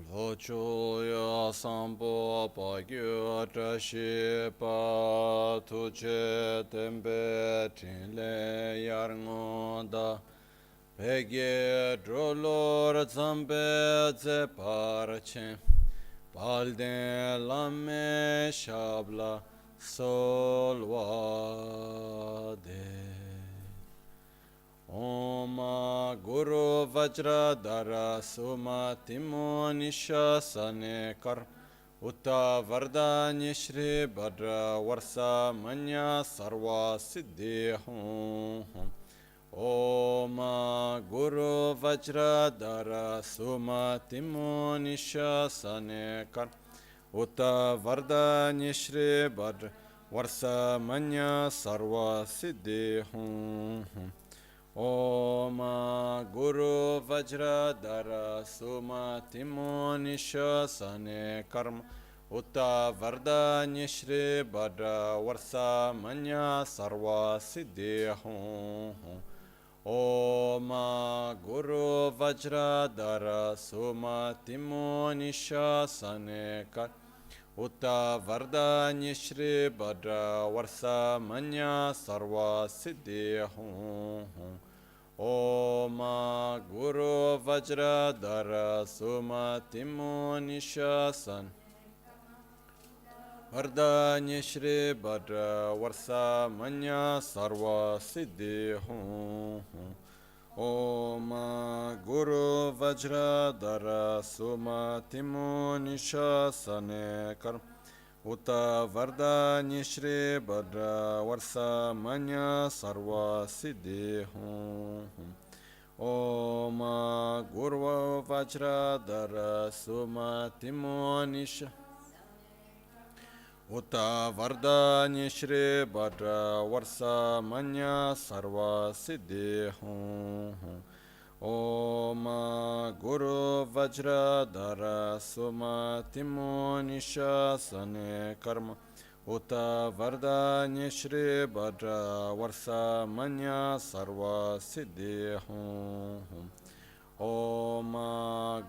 Locho ya sambo pa gyu trashi pa tuche tembe tinle yar ngoda pegye drolor zambe ze parche palden lame shabla solwade Om Guru Vajra Dara Suma Timo Nisha Sanekar Uta Vardanya Shri Bhadra Varsa Manya Sarva Siddhi Hum Om Guru Vajra Dara Suma Timo Nisha Sanekar Uta Vardanya Shri Bhadra Varsa Manya Sarva Siddhi Hum Om Guru Vajra Dara Suma Timo Nisha Sane Karma Uta Vardanya Shri Bhadra Varsa Manya Sarva Siddhi Hum Om Guru Vajra Dara Suma Timo Nisha Sane Karma Uta Vardanya Shri Bhadra Varsa Manya Sarva Siddhi Hum Om Guru Vajra Dara Suma Timo Nishasan Vardanya Shri Bhadra Varsa Manya Sarva Siddhi Hum Om Guru Vajra Dara Suma Timo Nishasane Karma Uta Vardanya Shri Bhadra Varsa Manya Sarva Siddhi Hum Om Guru Vajra Dara Suma Timo Nisha Uta Vardanya Shri Bhadra Varsa Manya Sarva Siddhi Hum Om Guru Vajra Dara Suma Timo Nishasane Karma Uta Vardanya Shri Bhadra Varsa Manya Sarva Siddhi Hum Om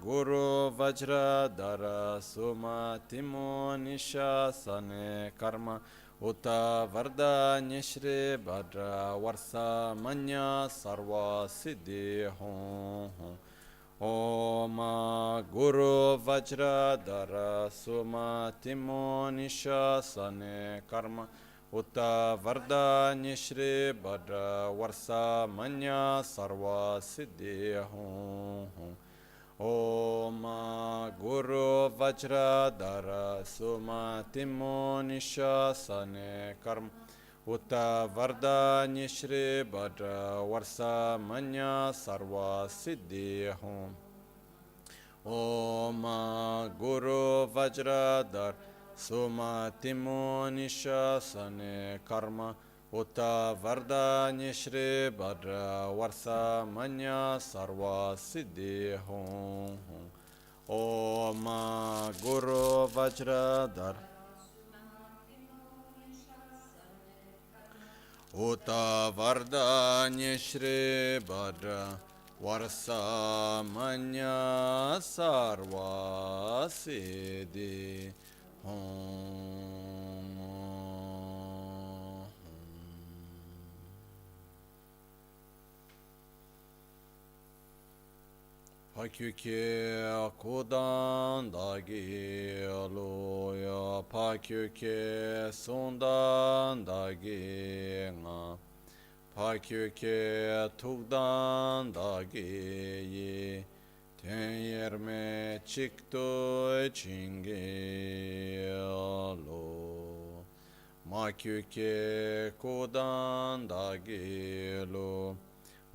Guru Vajra Dara Suma Timo Nishasane Karma Uta Vardanya Shri Bhadra Varsa Manya Sarva Siddhi Hum Om Guru Vajra Dara Suma Timo Nishasane Karma Uta Vardanya Shri Bhadra Varsa Manya Sarva Siddhi Hum Om Guru Vajra Dara Suma Timo Nishasane Karma Uta Vardanya Shri Bhadra Varsa Manya Sarva Siddhi Hum Om Guru Vajra Dara Suma Timo Nishasane Karma Uta Vardanya Shri Bhadra Varsa Manya Sarva Siddhi Hum Om Guru Vajra Dara Uta Vardanya Shri Bhadra Varsa Manya Sarva Siddhi Hum Pakyuke Kodan Dagi Loya Pakyuke Sundan Dagi Nga Pakyuke Tugdan Dagi Yi Tenyerme Chikto Chingi Lo Makyuke Kodan Dagi Lo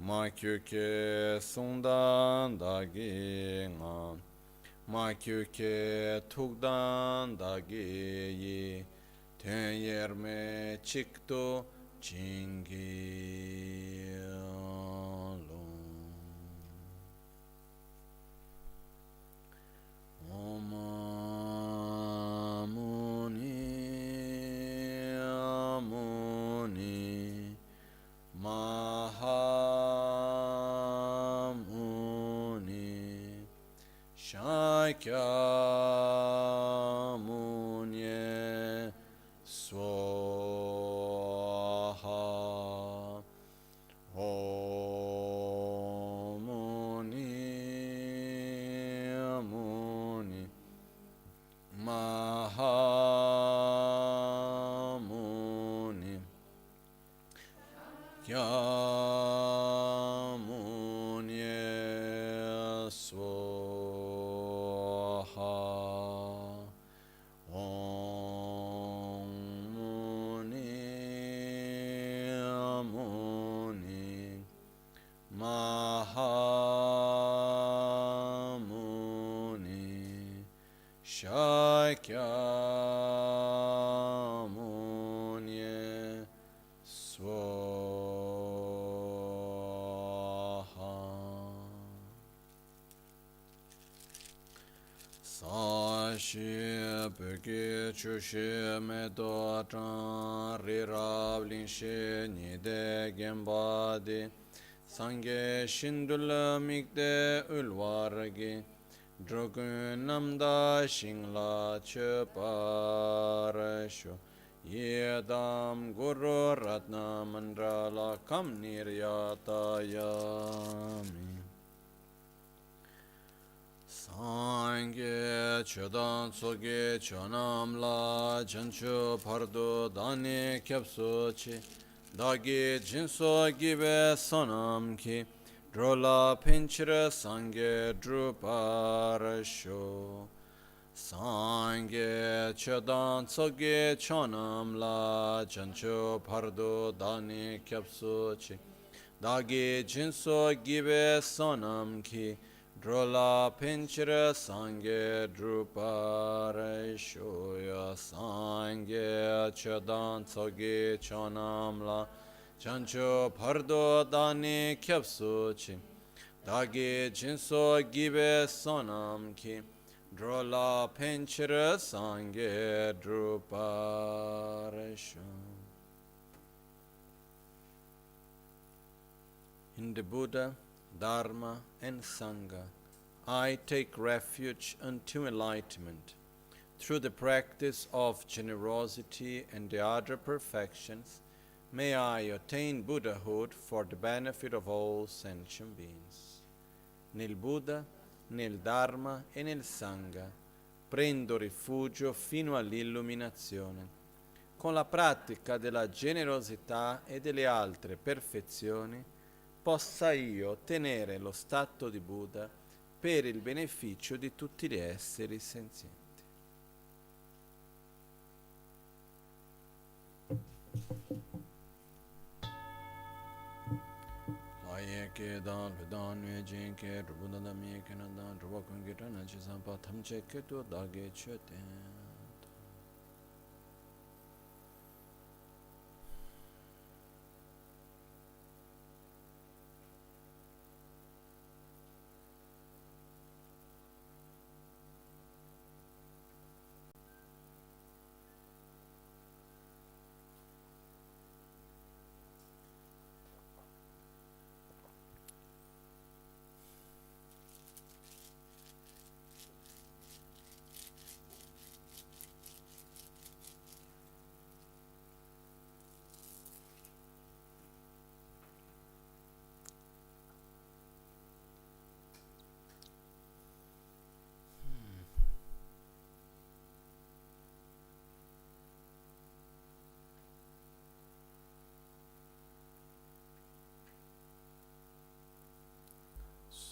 Makyuke Sundan Dagi Nga Makyuke Tugdan Dagi Yi Tenyerme Chikto Chingi Lo Om Muni Muni Mahamuni Sakyamunye Swaha Om Muni Muni Mahamuni Kyamunye Swaha Om Muni Muni Mahamuni Shakyamunye Swaha Sashi Peki Chushi Medo Chan Rirab Linshi Nide Gembadi Sange Shindula Mikde Ulwargi Drogun Namda Shingla Cheparasho Yedam Guru Ratna Mandrala Kam Niryatayami Sange Chodan Soge Chonam La Jancho Pardo Dani Kyapsochi Dagi Jinso Gibe Sonam Ki Drola Pinchira Sange Druparasho Sange Chodan Soge Chonam La Jancho Pardo Dani Kyapsochi Dagi Jinso Gibe Sonam Ki Drola Pinchira Sange Druparasho Ya Sange Chodan Soge Chonam La Jancho Pardo Dani Kyapsuchi Dagi Jinso Gibe Sonam Ki Drola Pinchira Sange Druparasho. In the Buddha, Dharma and Sangha, I take refuge unto enlightenment. Through the practice of generosity and the other perfections, may I attain Buddhahood for the benefit of all sentient beings. Nel Buddha, nel Dharma e nel Sangha prendo rifugio fino all'illuminazione. Con la pratica della generosità e delle altre perfezioni, possa io ottenere lo stato di Buddha per il beneficio di tutti gli esseri senzienti. Laye ke dan pedan we jin ke rubuda da mi ke na dan ruba kun ke ta na chi san pa tham che ke to da ge che ten.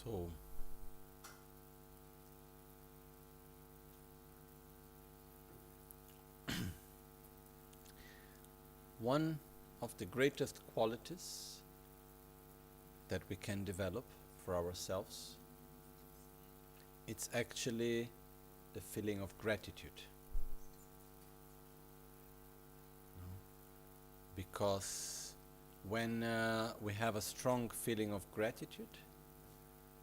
So, one of the greatest qualities that we can develop for ourselves, it's actually the feeling of gratitude. Because when we have a strong feeling of gratitude,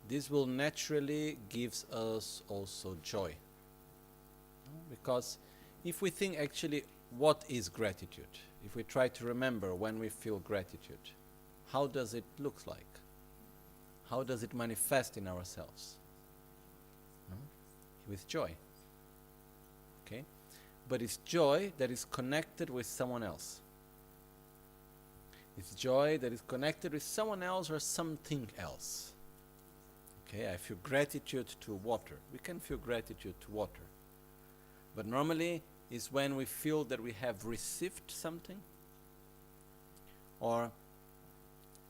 this will naturally gives us also joy. Because if we think actually what is gratitude, if we try to remember when we feel gratitude, how does it look like? How does it manifest in ourselves? with joy. Okay? But it's joy that is connected with someone else. It's joy that is connected with someone else or something else. Okay, I feel gratitude to water. We can feel gratitude to water. But normally is when we feel that we have received something, or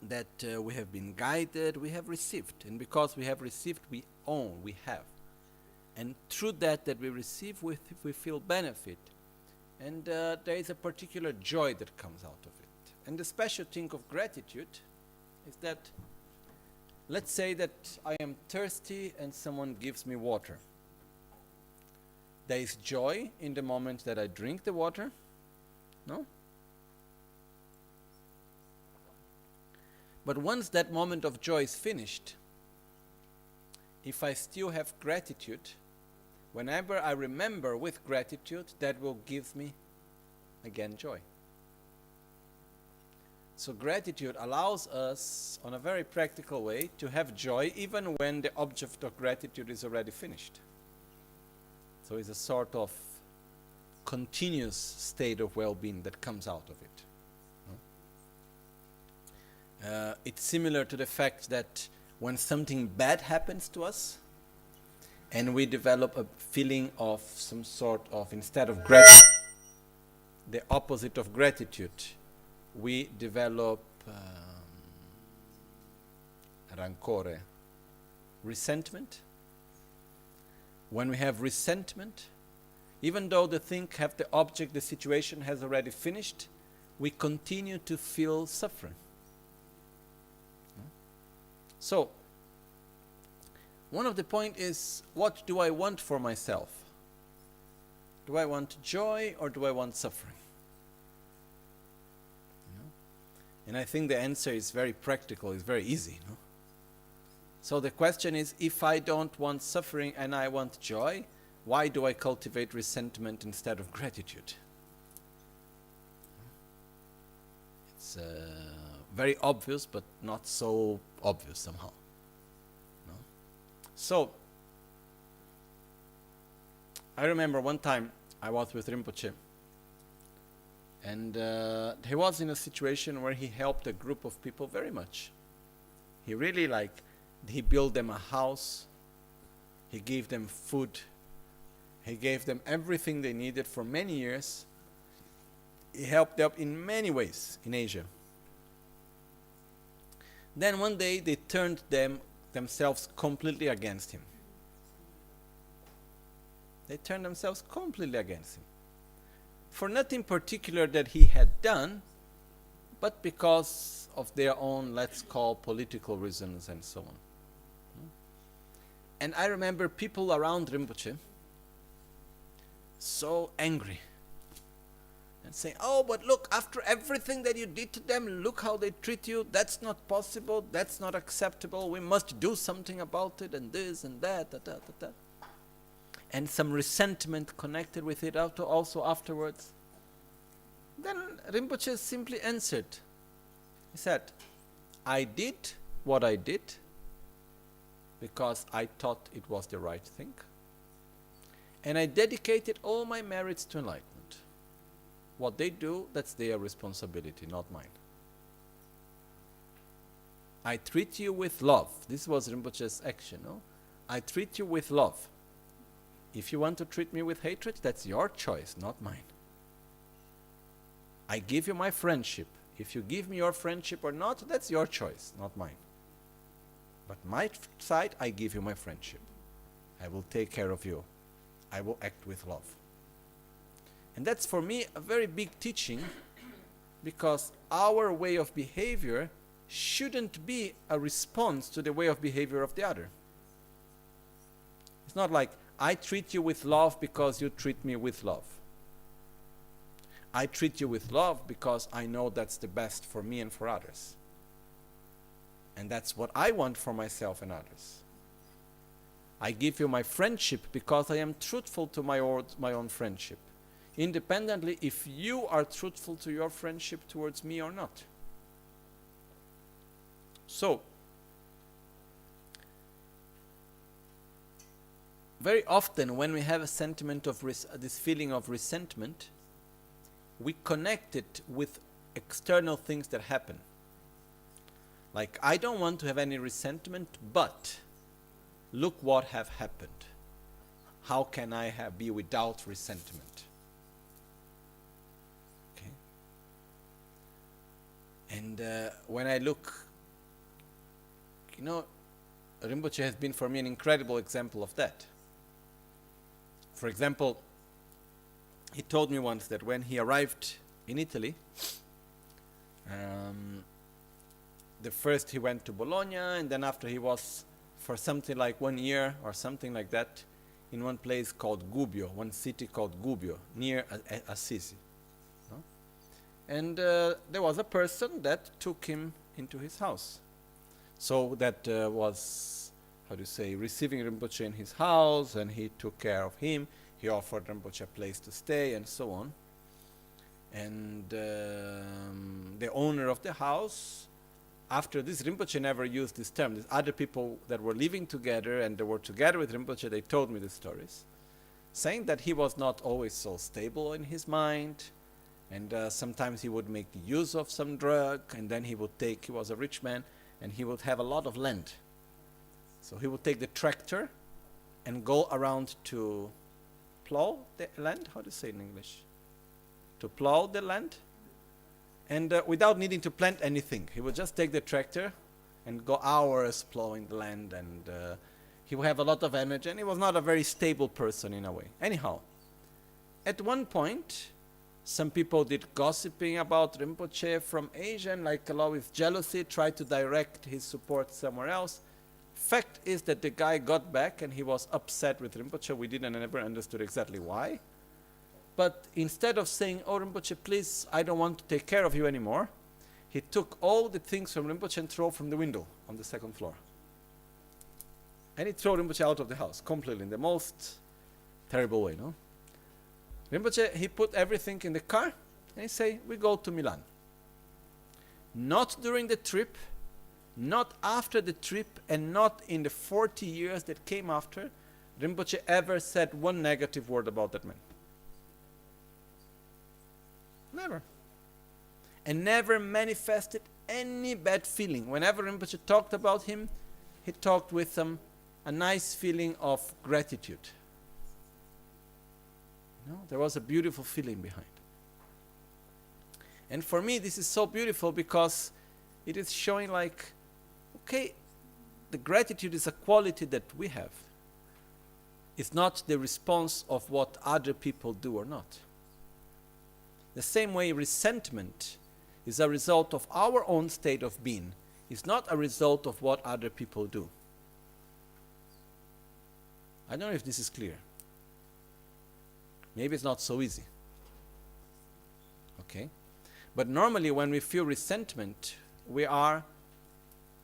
that we have been guided, we have received. And because we have received, we own, we have. And through that we receive, we feel benefit. And there is a particular joy that comes out of it. And the special thing of gratitude is that, let's say that I am thirsty and someone gives me water. There is joy in the moment that I drink the water, no? But once that moment of joy is finished, if I still have gratitude, whenever I remember with gratitude, that will give me again joy. So gratitude allows us, on a very practical way, to have joy even when the object of gratitude is already finished. So it's a sort of continuous state of well-being that comes out of it. It's similar to the fact that when something bad happens to us, and we develop a feeling of some sort of, instead of gratitude, the opposite of gratitude, we develop rancore, resentment. When we have resentment, even though the thing have the object, the situation has already finished, we continue to feel suffering. So, one of the point is, what do I want for myself? Do I want joy or do I want suffering? And I think the answer is very practical, it's very easy. No? So the question is, if I don't want suffering and I want joy, why do I cultivate resentment instead of gratitude? It's very obvious, but not so obvious somehow. No? So, I remember one time I was with Rinpoche, and he was in a situation where he helped a group of people very much. He really he built them a house, he gave them food, he gave them everything they needed for many years. He helped them in many ways in Asia. Then one day they turned themselves completely against him. They turned themselves completely against him. For nothing particular that he had done, but because of their own, let's call, political reasons and so on. And I remember people around Rinpoche so angry and saying, oh, but look, after everything that you did to them, look how they treat you. That's not possible. That's not acceptable. We must do something about it, and this and that, and some resentment connected with it also afterwards. Then Rinpoche simply answered. He said, I did what I did because I thought it was the right thing, and I dedicated all my merits to enlightenment. What they do, that's their responsibility, not mine. I treat you with love. This was Rinpoche's action, no? I treat you with love. If you want to treat me with hatred, that's your choice, not mine. I give you my friendship. If you give me your friendship or not, that's your choice, not mine. But my side, I give you my friendship. I will take care of you. I will act with love. And that's for me a very big teaching, because our way of behavior shouldn't be a response to the way of behavior of the other. It's not like, I treat you with love because you treat me with love. I treat you with love because I know that's the best for me and for others. And that's what I want for myself and others. I give you my friendship because I am truthful to my own friendship, independently if you are truthful to your friendship towards me or not. So, very often when we have a sentiment of this feeling of resentment, we connect it with external things that happen. Like, I don't want to have any resentment, but look what have happened. How can I be without resentment? Okay. And when I look, Rinpoche has been for me an incredible example of that. For example, he told me once that when he arrived in Italy, the first he went to Bologna, and then after he was for something like 1 year or something like that in one place called Gubbio, one city called Gubbio, near Assisi. No? And there was a person that took him into his house. So that was, receiving Rinpoche in his house, and he took care of him. He offered Rinpoche a place to stay and so on. And the owner of the house, after this, Rinpoche never used this term. There's other people that were living together and they were together with Rinpoche, they told me the stories, saying that he was not always so stable in his mind, and sometimes he would make use of some drug, and then he was a rich man, and he would have a lot of land. So he would take the tractor and go around to plow the land. How do you say it in English? To plow the land. And without needing to plant anything. He would just take the tractor and go hours plowing the land, and he would have a lot of energy, and he was not a very stable person in a way. Anyhow, at one point, some people did gossiping about Rinpoche from Asia, and like a lot with jealousy, tried to direct his support somewhere else. Fact is that the guy got back and he was upset with Rinpoche. We didn't and never understood exactly why. But instead of saying, "Oh Rinpoche, please, I don't want to take care of you anymore," he took all the things from Rinpoche and threw from the window on the second floor. And he threw Rinpoche out of the house completely, in the most terrible way, no? Rinpoche, he put everything in the car and he said, "We go to Milan." Not during the trip, not after the trip, and not in the 40 years that came after, Rinpoche ever said one negative word about that man. Never. And never manifested any bad feeling. Whenever Rinpoche talked about him, he talked with a nice feeling of gratitude. There was a beautiful feeling behind. And for me, this is so beautiful because it is showing like, okay, the gratitude is a quality that we have. It's not the response of what other people do or not. The same way resentment is a result of our own state of being. It's not a result of what other people do. I don't know if this is clear. Maybe it's not so easy. Okay? But normally when we feel resentment, we are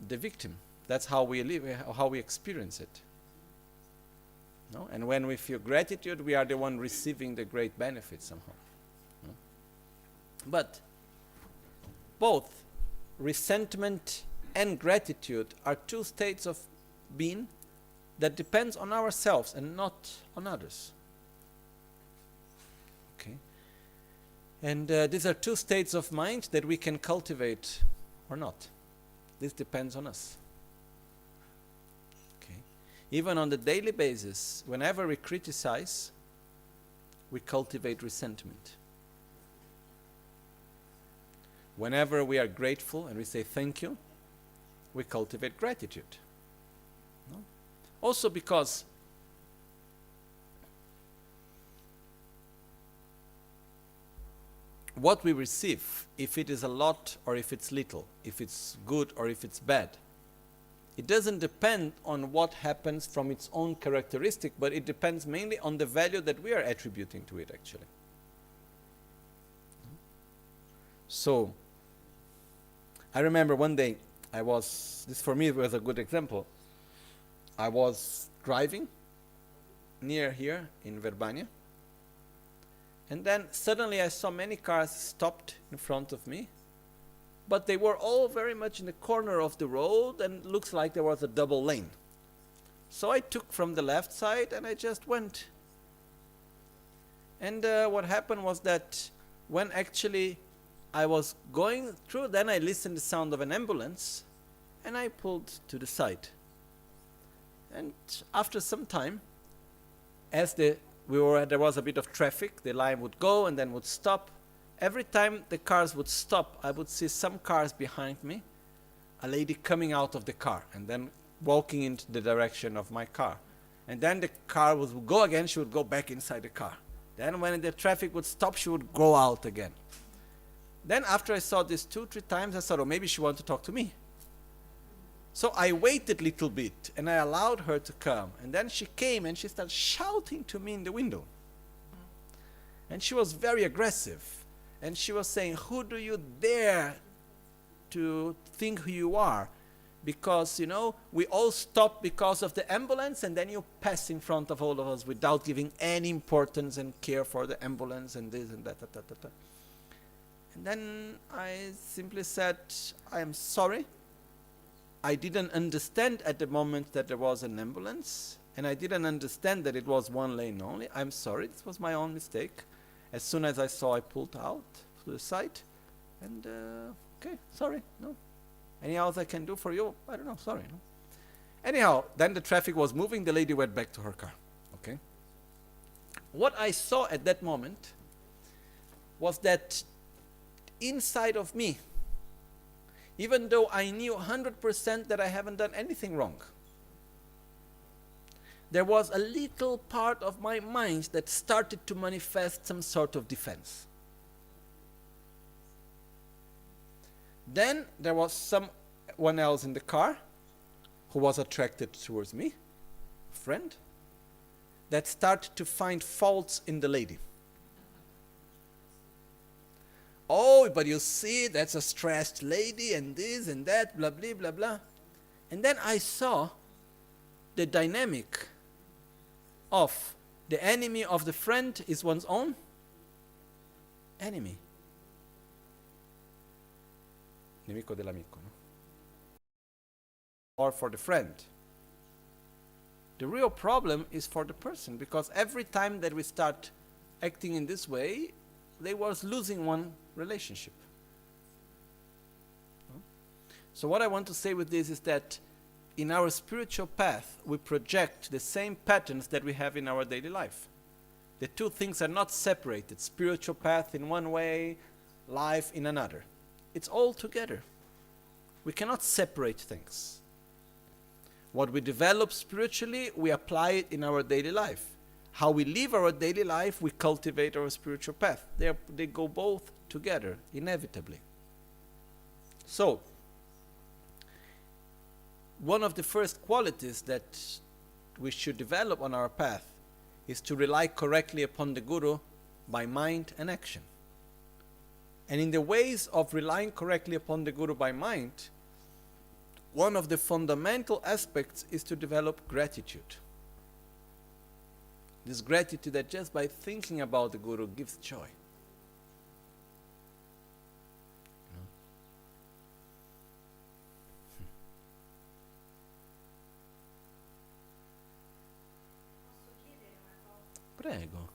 the victim. That's how we live, how we experience it. No? And when we feel gratitude, we are the one receiving the great benefit somehow. No? But both resentment and gratitude are two states of being that depends on ourselves and not on others. Okay? And these are two states of mind that we can cultivate or not. This depends on us. Okay? Even on the daily basis, whenever we criticize, we cultivate resentment. Whenever we are grateful and we say thank you, we cultivate gratitude. No? Also because what we receive, if it is a lot or if it's little, if it's good or if it's bad, it doesn't depend on what happens from its own characteristic, but it depends mainly on the value that we are attributing to it actually. So, I remember one day, this for me was a good example. I was driving near here in Verbania, and then suddenly I saw many cars stopped in front of me, but they were all very much in the corner of the road and looks like there was a double lane. So I took from the left side and I just went. And what happened was that when actually I was going through, then I listened the sound of an ambulance and I pulled to the side. And after some time, as there was a bit of traffic, the line would go and then would stop. Every time the cars would stop, I would see some cars behind me, a lady coming out of the car and then walking into the direction of my car. And then the car would go again, she would go back inside the car. Then when the traffic would stop, she would go out again. Then after I saw this 2-3 times, I thought, oh, maybe she wanted to talk to me. So I waited a little bit and I allowed her to come. And then she came and she started shouting to me in the window. And she was very aggressive. And she was saying, who do you dare to think who you are? Because, you know, we all stop because of the ambulance and then you pass in front of all of us without giving any importance and care for the ambulance and this and that. And then I simply said, I am sorry. I didn't understand at the moment that there was an ambulance, and I didn't understand that it was one lane only. I'm sorry, this was my own mistake. As soon as I saw, I pulled out to the side, and okay, sorry, no. Anything else I can do for you? I don't know, sorry. No. Anyhow, then the traffic was moving, the lady went back to her car, okay? What I saw at that moment was that inside of me, even though I knew 100% that I haven't done anything wrong, there was a little part of my mind that started to manifest some sort of defense. Then there was someone else in the car who was attracted towards me, a friend, that started to find faults in the lady. Oh, but you see, that's a stressed lady and this and that, blah, blah, blah, blah. And then I saw the dynamic of the enemy of the friend is one's own enemy. Nemico dell'amico, no? Or for the friend. The real problem is for the person, because every time that we start acting in this way, they was losing one relationship. No? So what I want to say with this is that in our spiritual path, we project the same patterns that we have in our daily life. The two things are not separated. Spiritual path in one way, life in another. It's all together. We cannot separate things. What we develop spiritually, we apply it in our daily life. How we live our daily life, we cultivate our spiritual path. They go both together, inevitably. So, one of the first qualities that we should develop on our path is to rely correctly upon the Guru by mind and action. And in the ways of relying correctly upon the Guru by mind, one of the fundamental aspects is to develop gratitude. This gratitude that just by thinking about the Guru gives joy. Prego.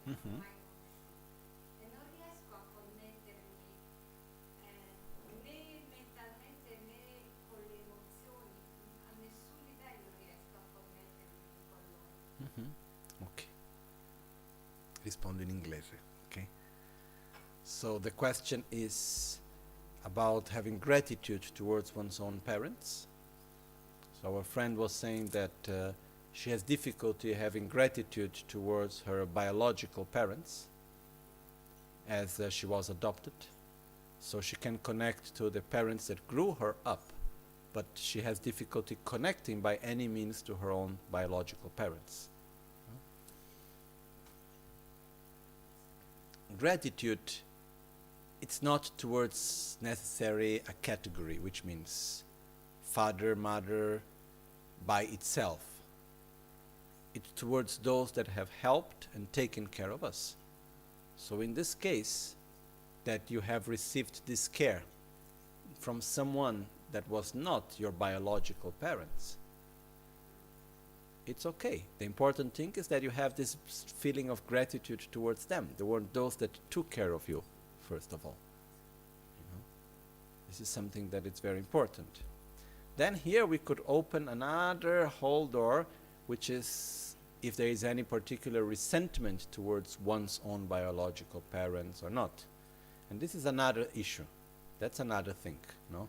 E non riesco a connettermi né mentalmente né con le emozioni, a nessun livello riesco a connettermi con loro. Ok. Rispondo in inglese, okay? So the question is about having gratitude towards one's own parents. So our friend was saying that she has difficulty having gratitude towards her biological parents as she was adopted. So she can connect to the parents that grew her up, but she has difficulty connecting by any means to her own biological parents. Gratitude it's not towards necessary a category, which means father, mother by itself. It's towards those that have helped and taken care of us. So in this case, that you have received this care from someone that was not your biological parents, it's okay. The important thing is that you have this feeling of gratitude towards them. They were those that took care of you, first of all. You know? This is something that is very important. Then here we could open another whole door, which is if there is any particular resentment towards one's own biological parents or not. And this is another issue. That's another thing, no?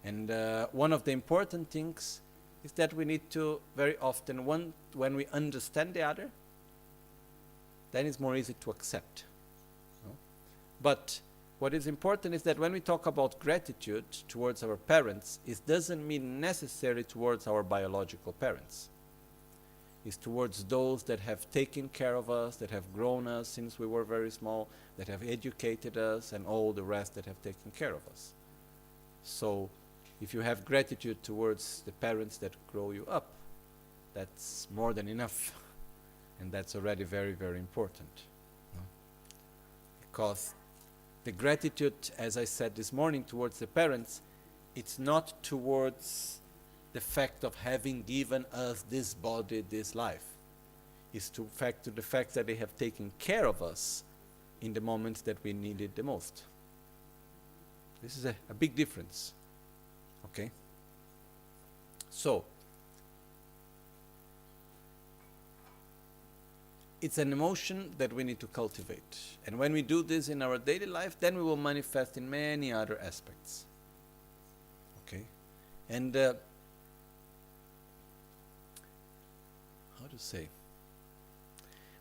And one of the important things is that we need to very often, when we understand the other, then it's more easy to accept. No? But what is important is that when we talk about gratitude towards our parents, it doesn't mean necessarily towards our biological parents. It's towards those that have taken care of us, that have grown us since we were very small, that have educated us, and all the rest that have taken care of us. So, if you have gratitude towards the parents that grow you up, that's more than enough. And that's already very, very important. No? Because the gratitude, as I said this morning, towards the parents, it's not towards the fact of having given us this body, this life. It's to the fact that they have taken care of us in the moments that we need it the most. This is a big difference. Okay? So, it's an emotion that we need to cultivate. And when we do this in our daily life, then we will manifest in many other aspects. Okay? And how to say?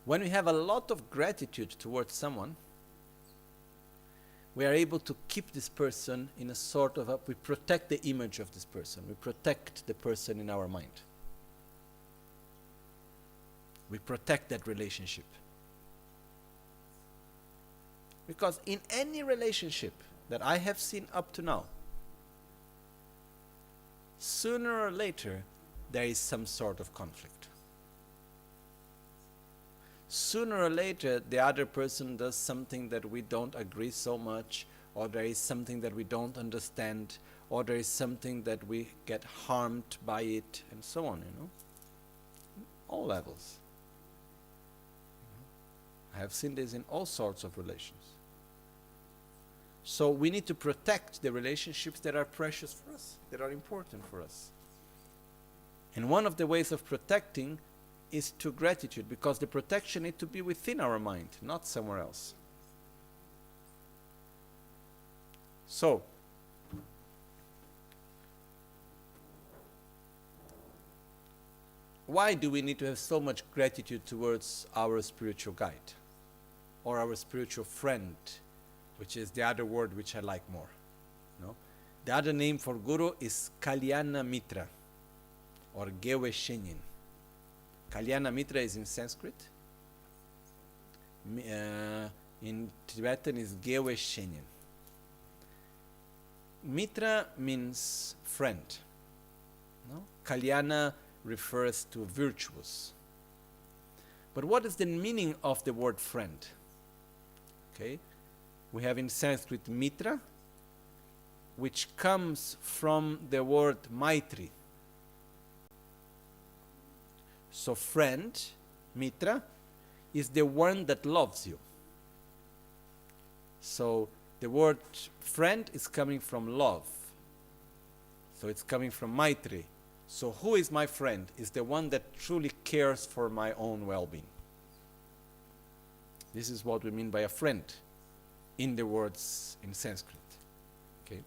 When we have a lot of gratitude towards someone, we are able to keep this person in a sort of we protect the image of this person. We protect the person in our mind. We protect that relationship. Because in any relationship that I have seen up to now, sooner or later, there is some sort of conflict. Sooner or later, the other person does something that we don't agree so much, or there is something that we don't understand, or there is something that we get harmed by it, and so on, you know. All levels. I have seen this in all sorts of relations. So we need to protect the relationships that are precious for us, that are important for us. And one of the ways of protecting is to gratitude, because the protection needs to be within our mind, not somewhere else. So, why do we need to have so much gratitude towards our spiritual guide or our spiritual friend, which is the other word which I like more? No? The other name for Guru is Kalyana Mitra or Gewe Shenyin. Kalyana Mitra is in Sanskrit. In Tibetan is Gewe Shenyin. Mitra means friend. No? Kalyana refers to virtuous. But what is the meaning of the word friend? Okay, we have in Sanskrit Mitra, which comes from the word Maitri. So friend, Mitra, is the one that loves you. So the word friend is coming from love. So it's coming from Maitri. So who is my friend? Is the one that truly cares for my own well-being. This is what we mean by a friend in the words in Sanskrit. Okay.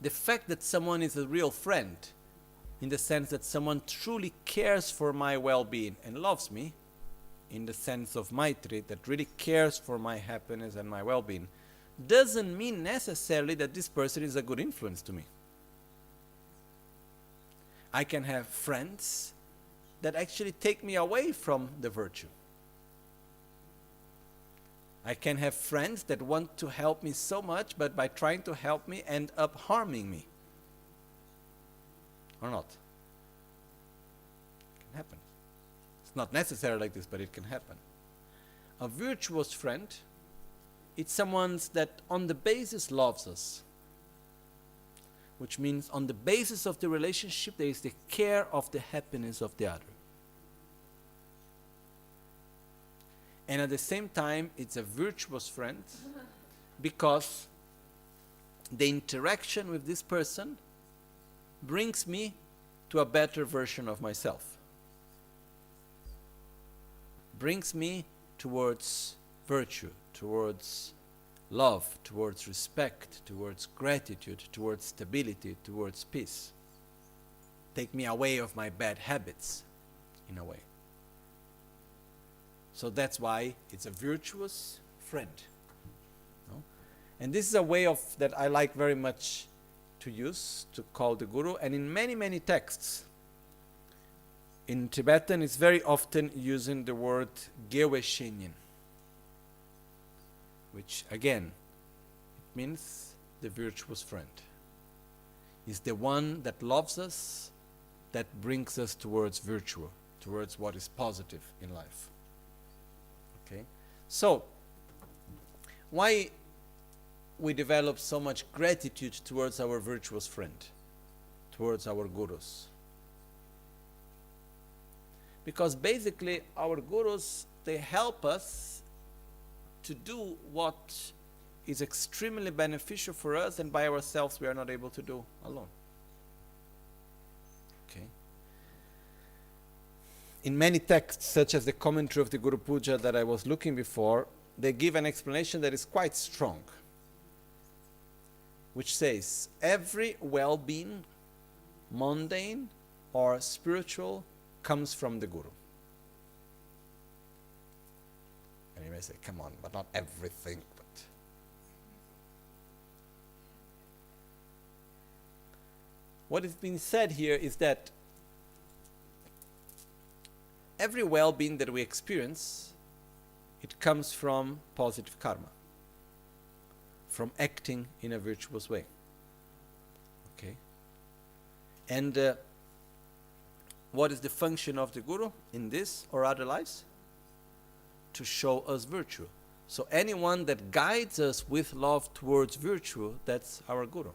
The fact that someone is a real friend, in the sense that someone truly cares for my well-being and loves me, in the sense of Maitri, that really cares for my happiness and my well-being, doesn't mean necessarily that this person is a good influence to me. I can have friends that actually take me away from the virtue. I can have friends that want to help me so much, but by trying to help me end up harming me. Or not? It can happen. It's not necessarily like this, but it can happen. A virtuous friend, it's someone that on the basis loves us. Which means on the basis of the relationship, there is the care of the happiness of the other. And at the same time, it's a virtuous friend because the interaction with this person brings me to a better version of myself. Brings me towards virtue, towards love, towards respect, towards gratitude, towards stability, towards peace. Take me away of my bad habits, in a way. So that's why it's a virtuous friend. No? And this is a way of that I like very much to use, to call the Guru. And in many, many texts, in Tibetan, it's very often using the word Gewe Shenyin, which again, it means the virtuous friend. Is the one that loves us, that brings us towards virtue, towards what is positive in life. Okay? So, why we develop so much gratitude towards our virtuous friend, towards our gurus? Because basically our gurus, they help us to do what is extremely beneficial for us, and by ourselves we are not able to do alone. Okay. In many texts, such as the commentary of the Guru Puja that I was looking before, they give an explanation that is quite strong, which says, every well-being, mundane or spiritual, comes from the Guru. And you may say, come on, but not everything. But what is being said here is that every well-being that we experience, it comes from positive karma, from acting in a virtuous way. Okay? And what is the function of the Guru in this or other lives? To show us virtue. So anyone that guides us with love towards virtue, that's our Guru.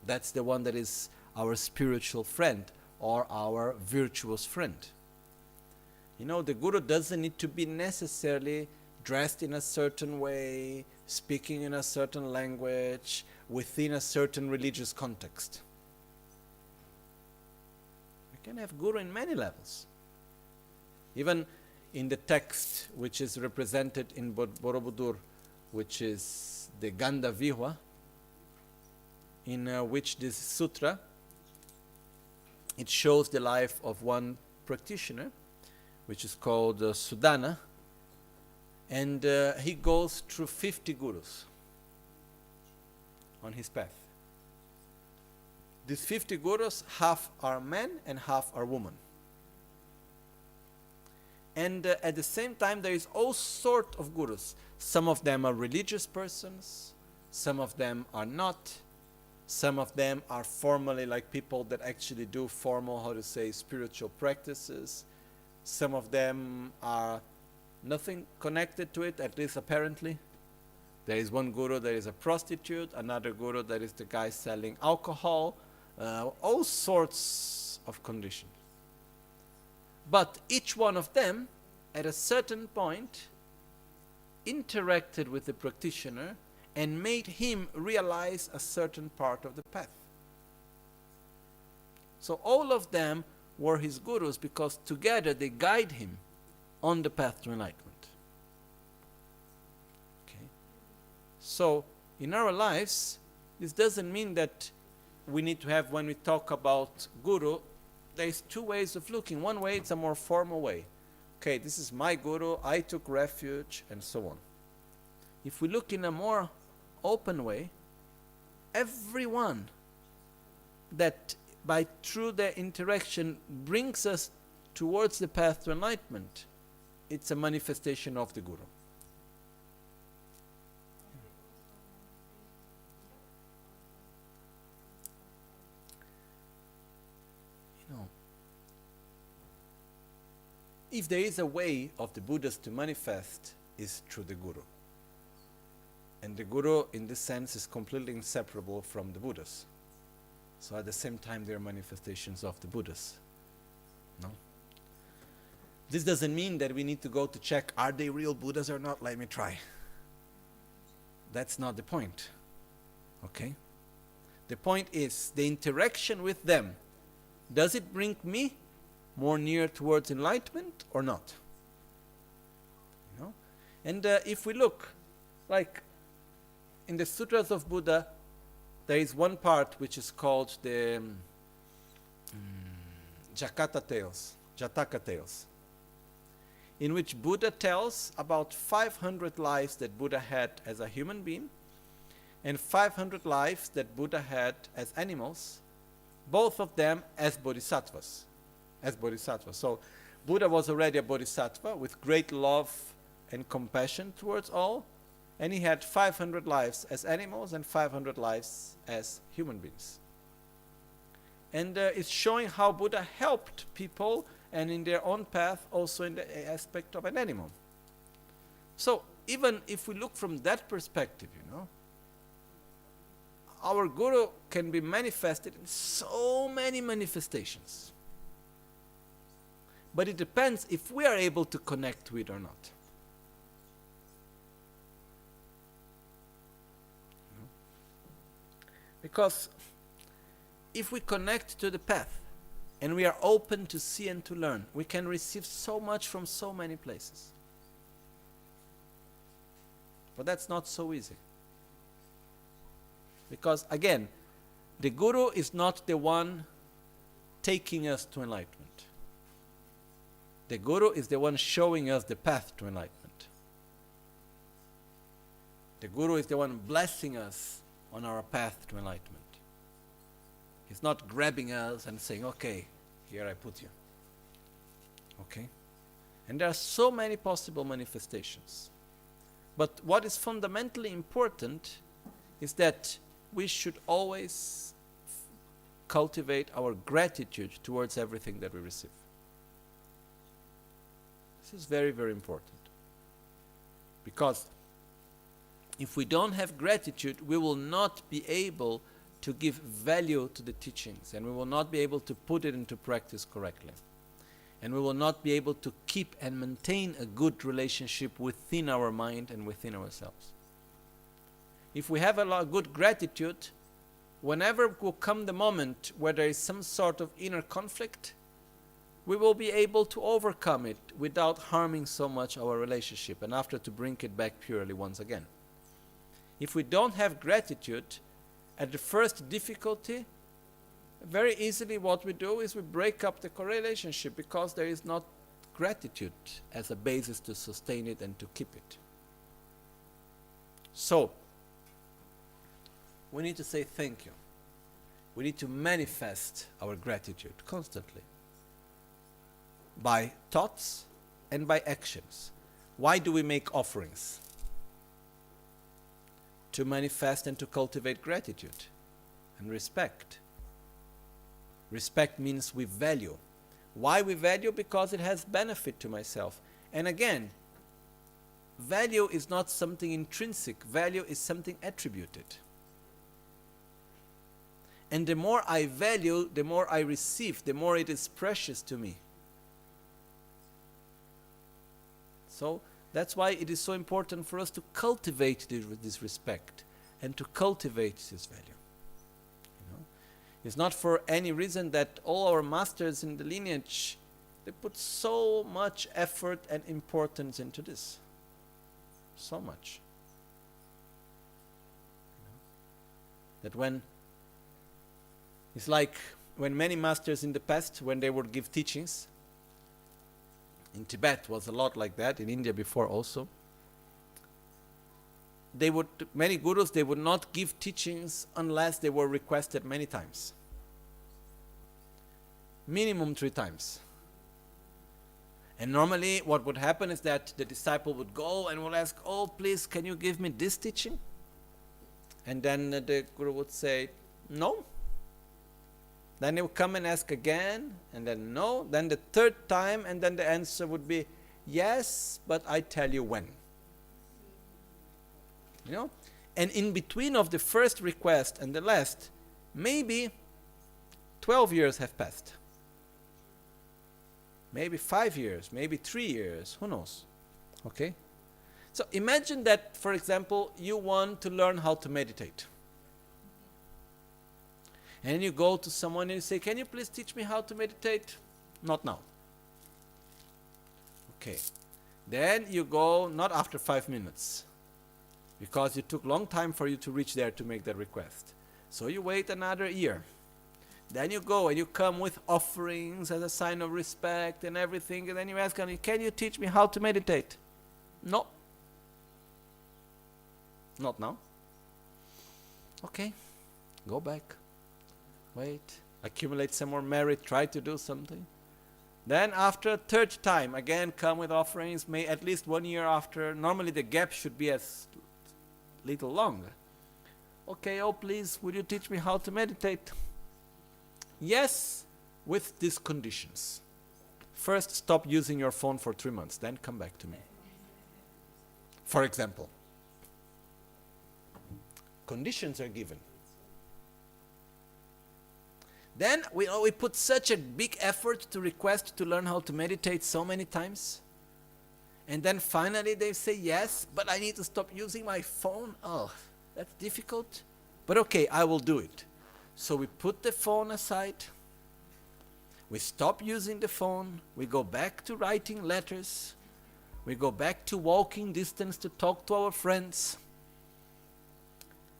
That's the one that is our spiritual friend or our virtuous friend. You know, the Guru doesn't need to be necessarily dressed in a certain way, speaking in a certain language, within a certain religious context. We can have Guru in many levels. Even in the text which is represented in Borobudur, which is the Ganda Vihwa, in which this sutra, it shows the life of one practitioner, which is called Sudana, and he goes through 50 gurus on his path. These 50 gurus, half are men and half are women. And at the same time, there is all sorts of gurus. Some of them are religious persons, some of them are not, some of them are formally like people that actually do formal, spiritual practices. Some of them are nothing connected to it, at least apparently. There is one guru that is a prostitute, another guru that is the guy selling alcohol, all sorts of conditions. But each one of them, at a certain point, interacted with the practitioner and made him realize a certain part of the path. So all of them were his gurus because together they guide him on the path to enlightenment. Okay? So in our lives, this doesn't mean that we need to have, when we talk about guru, there's two ways of looking. One way, it's a more formal way. Okay, this is my guru, I took refuge, and so on. If we look in a more open way, everyone that through their interaction brings us towards the path to enlightenment it's a manifestation of the Guru. You know, if there is a way of the Buddhas to manifest, is through the Guru. And the Guru, in this sense, is completely inseparable from the Buddhas. So at the same time, they are manifestations of the Buddhas. No? This doesn't mean that we need to go to check, are they real Buddhas or not? Let me try. That's not the point. Okay? The point is, the interaction with them, does it bring me more near towards enlightenment or not? You know? And if we look, like in the Sutras of Buddha, there is one part which is called the Jataka tales, in which Buddha tells about 500 lives that Buddha had as a human being and 500 lives that Buddha had as animals, both of them as bodhisattvas. So Buddha was already a bodhisattva with great love and compassion towards all, and he had 500 lives as animals and 500 lives as human beings. And it's showing how Buddha helped people and in their own path also in the aspect of an animal. So even if we look from that perspective, you know, our Guru can be manifested in so many manifestations. But it depends if we are able to connect with it or not. Because if we connect to the path and we are open to see and to learn, we can receive so much from so many places. But that's not so easy. Because again, the Guru is not the one taking us to enlightenment. The Guru is the one showing us the path to enlightenment. The Guru is the one blessing us on our path to enlightenment. He's not grabbing us and saying, okay, here I put you. Okay? And there are so many possible manifestations. But what is fundamentally important is that we should always cultivate our gratitude towards everything that we receive. This is very, very important. Because if we don't have gratitude, we will not be able to give value to the teachings, and we will not be able to put it into practice correctly. And we will not be able to keep and maintain a good relationship within our mind and within ourselves. If we have a lot of good gratitude, whenever will come the moment where there is some sort of inner conflict, we will be able to overcome it without harming so much our relationship, and after to bring it back purely once again. If we don't have gratitude, at the first difficulty, very easily what we do is we break up the relationship because there is not gratitude as a basis to sustain it and to keep it. So, we need to say thank you. We need to manifest our gratitude constantly by thoughts and by actions. Why do we make offerings? To manifest and to cultivate gratitude and respect. Respect means we value. Why we value? Because it has benefit to myself. And again, value is not something intrinsic. Value is something attributed. And the more I value, the more I receive, the more it is precious to me. So that's why it is so important for us to cultivate this respect and to cultivate this value. You know? It's not for any reason that all our masters in the lineage, they put so much effort and importance into this. So much. You know? That when it's like when many masters in the past, when they would give teachings, in Tibet was a lot like that, in India before also. Many gurus, they would not give teachings unless they were requested many times. Minimum 3 times. And normally what would happen is that the disciple would go and will ask, oh, please, can you give me this teaching? And then the Guru would say, no. Then he would come and ask again, and then no. Then the third time, and then the answer would be, yes, but I tell you when. You know? And in between of the first request and the last, maybe 12 years have passed. Maybe 5 years, maybe 3 years, who knows? Okay? So imagine that, for example, you want to learn how to meditate. And you go to someone and you say, can you please teach me how to meditate? Not now. Okay. Then you go, not after 5 minutes, because it took long time for you to reach there to make that request. So you wait another year. Then you go and you come with offerings as a sign of respect and everything, and then you ask, can you teach me how to meditate? No. Not now. Okay. Go back. Wait. Accumulate some more merit. Try to do something. Then after a third time, again come with offerings, may at least 1 year after. Normally the gap should be as little longer. Okay, oh please, would you teach me how to meditate? Yes, with these conditions. First, stop using your phone for 3 months, then come back to me. For example, conditions are given. Then we put such a big effort to request to learn how to meditate so many times. And then finally they say, yes, but I need to stop using my phone. Oh, that's difficult. But okay, I will do it. So we put the phone aside. We stop using the phone. We go back to writing letters. We go back to walking distance to talk to our friends.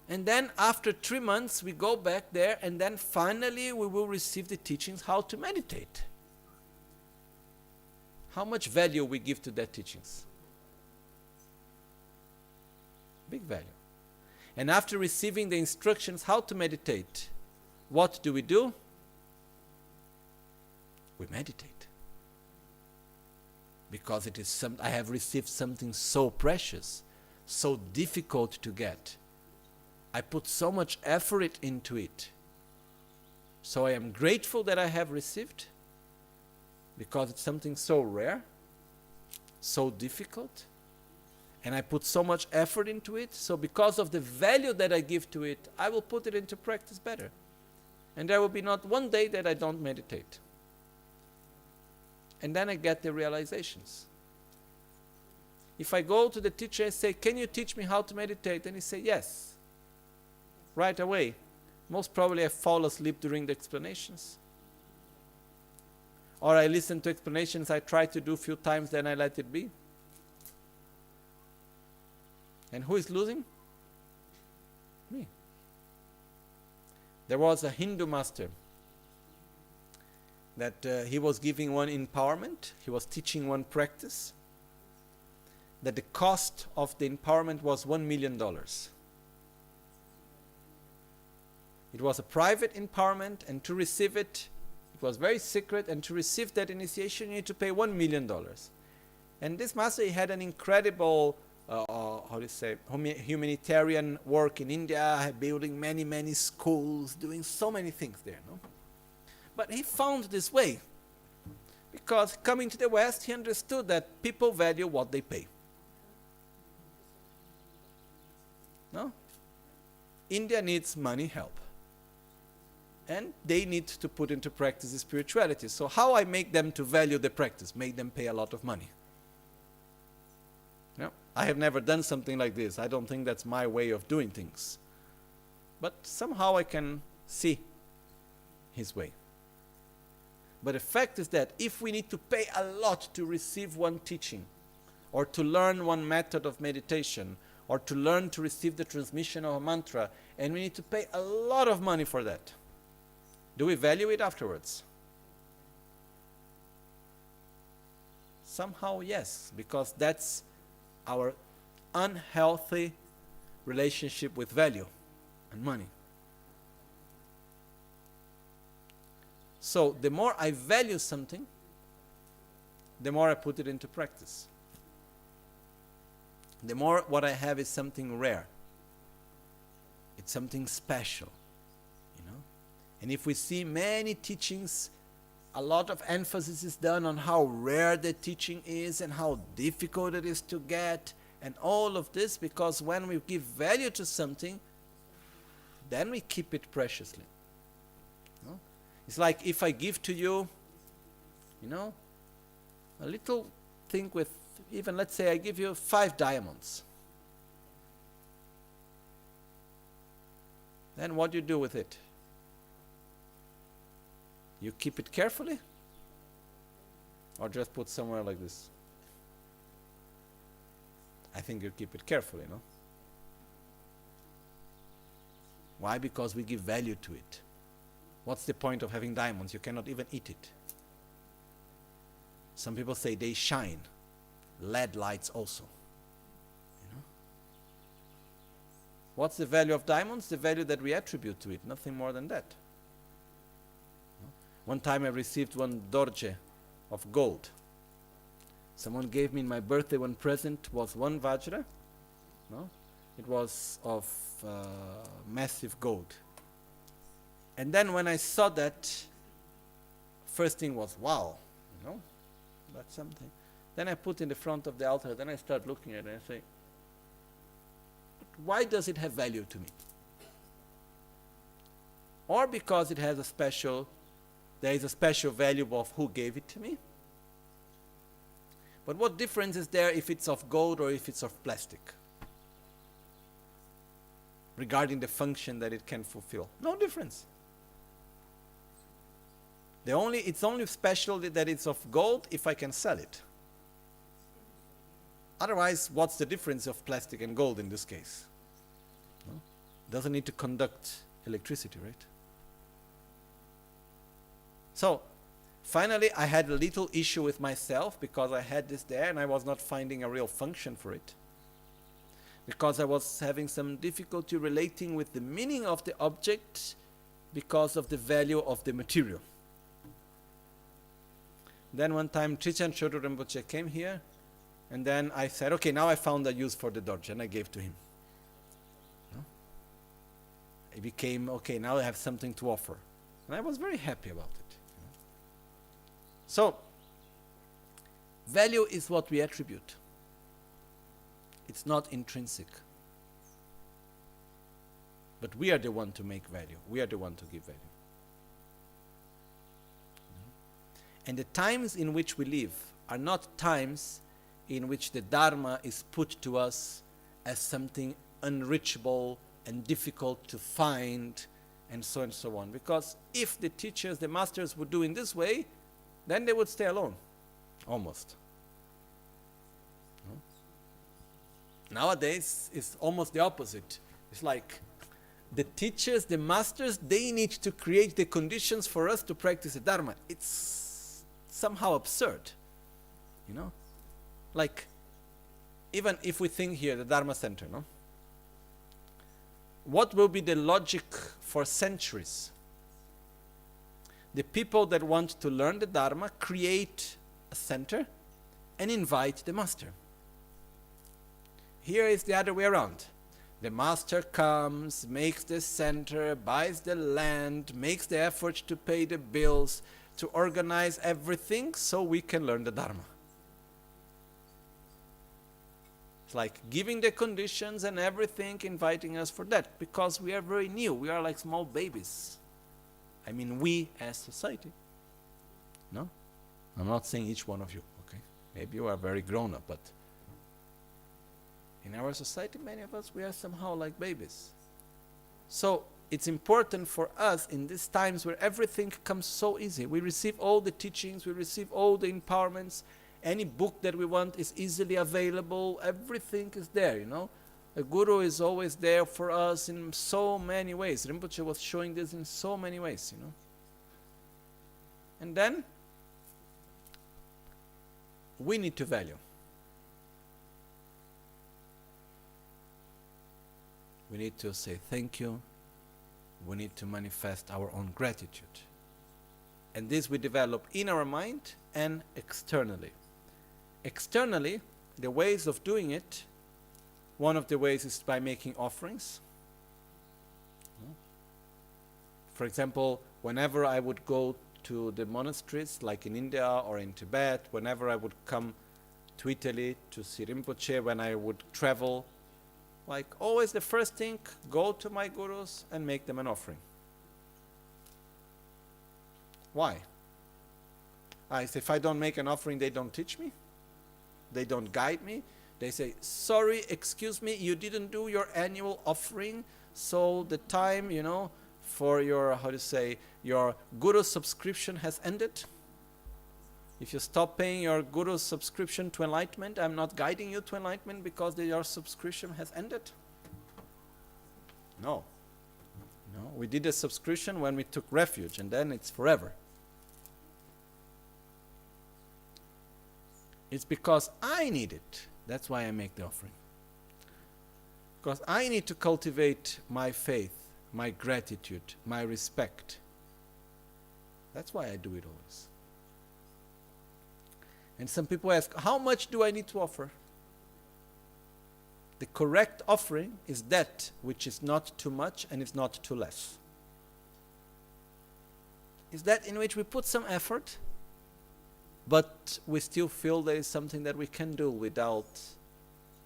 And then after 3 months, we go back there, and then finally we will receive the teachings how to meditate. How much value we give to that teachings? Big value. And after receiving the instructions how to meditate, what do? We meditate. Because it is I have received something so precious, so difficult to get. I put so much effort into it. So I am grateful that I have received, because it's something so rare, so difficult, and I put so much effort into it. So because of the value that I give to it, I will put it into practice better. And there will be not one day that I don't meditate. And then I get the realizations. If I go to the teacher and say, can you teach me how to meditate? And he say, yes. Right away. Most probably I fall asleep during the explanations. Or I listen to explanations, I try to do a few times, then I let it be. And who is losing? Me. There was a Hindu master that he was giving one empowerment, he was teaching one practice, that the cost of the empowerment was $1 million. It was a private empowerment, and to receive it, it was very secret, and to receive that initiation you need to pay $1 million. And this master, he had an incredible humanitarian work in India, building many schools, doing so many things there. No? But he found this way, because coming to the West, he understood that people value what they pay. No? India needs money help. And they need to put into practice the spirituality. So how I make them to value the practice? Make them pay a lot of money. No? I have never done something like this. I don't think that's my way of doing things. But somehow I can see his way. But the fact is that if we need to pay a lot to receive one teaching, or to learn one method of meditation, or to learn to receive the transmission of a mantra, and we need to pay a lot of money for that, do we value it afterwards? Somehow yes, because that's our unhealthy relationship with value and money. So the more I value something, the more I put it into practice. The more what I have is something rare. It's something special, you know. And if we see many teachings, a lot of emphasis is done on how rare the teaching is and how difficult it is to get, and all of this, because when we give value to something, then we keep it preciously. No? It's like if I give to you, you know, a little thing with, even let's say I give you 5 diamonds. Then what do you do with it? You keep it carefully? Or just put somewhere like this? I think you keep it carefully, no? Why? Because we give value to it. What's the point of having diamonds? You cannot even eat it. Some people say they shine. LED lights also. You know? What's the value of diamonds? The value that we attribute to it, nothing more than that. One time I received one dorje of gold. Someone gave me in my birthday one present, was one vajra. No? It was of massive gold. And then when I saw that, first thing was, wow, you know, that's something. Then I put in the front of the altar, then I start looking at it and I say, why does it have value to me? Or because it has a special, there is a special value of who gave it to me. But what difference is there if it's of gold or if it's of plastic? Regarding the function that it can fulfill. No difference. It's only special that it's of gold if I can sell it. Otherwise, what's the difference of plastic and gold in this case? No? Doesn't need to conduct electricity, right? So, finally, I had a little issue with myself because I had this there and I was not finding a real function for it. Because I was having some difficulty relating with the meaning of the object because of the value of the material. Then one time Trichan Chodro Rinpoche came here, and then I said, okay, now I found a use for the dorje, and I gave to him. No? It became, okay, now I have something to offer. And I was very happy about it. You know? So, value is what we attribute. It's not intrinsic. But we are the one to make value. We are the one to give value. And the times in which we live are not times in which the Dharma is put to us as something unreachable and difficult to find, and so on. Because if the teachers, the masters would do in this way, then they would stay alone, almost. No? Nowadays, it's almost the opposite. It's like the teachers, the masters, they need to create the conditions for us to practice the Dharma. It's somehow absurd, you know? Like, even if we think here, the Dharma Center, no? What will be the logic for centuries? The people that want to learn the Dharma create a center and invite the master. Here is the other way around. The master comes, makes the center, buys the land, makes the effort to pay the bills, to organize everything so we can learn the Dharma. It's like giving the conditions and everything, inviting us for that, because we are very new. We are like small babies. I mean, we as society. No? I'm not saying each one of you, okay? Maybe you are very grown up, but in our society, many of us, we are somehow like babies. So, it's important for us in these times where everything comes so easy. We receive all the teachings, we receive all the empowerments. Any book that we want is easily available. Everything is there, you know. A guru is always there for us in so many ways. Rinpoche was showing this in so many ways, you know. And then, we need to value. We need to say thank you. We need to manifest our own gratitude. And this we develop in our mind and externally. externally, the ways of doing it, one of the ways is by making offerings. For example, whenever I would go to the monasteries, like in India or in Tibet, whenever I would come to Italy to see Rinpoche, when I would travel, like always the first thing, go to my gurus and make them an offering. Why? I say, if I don't make an offering, they don't teach me. They don't guide me. They say, sorry, excuse me, you didn't do your annual offering, so the time, for your, your guru subscription has ended. If you stop paying your guru subscription to enlightenment, I'm not guiding you to enlightenment because your subscription has ended. No. No, we did a subscription when we took refuge, and then it's forever. It's because I need it. That's why I make the offering. Because I need to cultivate my faith, my gratitude, my respect. That's why I do it always. And some people ask, how much do I need to offer? The correct offering is that which is not too much and is not too less. Is that in which we put some effort, but we still feel there is something that we can do without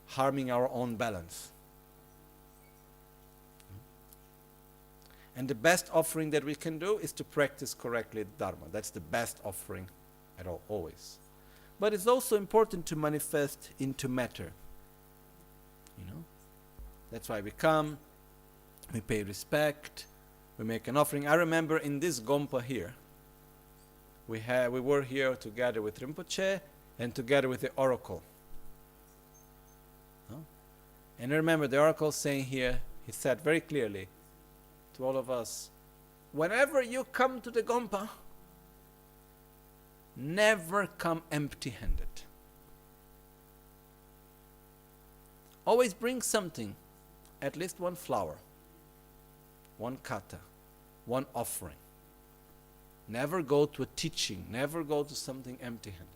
harming our own balance. And the best offering that we can do is to practice correctly Dharma. That's the best offering at all, always. But it's also important to manifest into matter. That's why we come, we pay respect, we make an offering. I remember in this Gompa here, we were here together with Rinpoche and together with the oracle. And I remember the oracle saying here, he said very clearly to all of us, whenever you come to the Gompa, never come empty-handed. Always bring something, at least one flower, one kata, one offering. Never go to a teaching, never go to something empty-handed.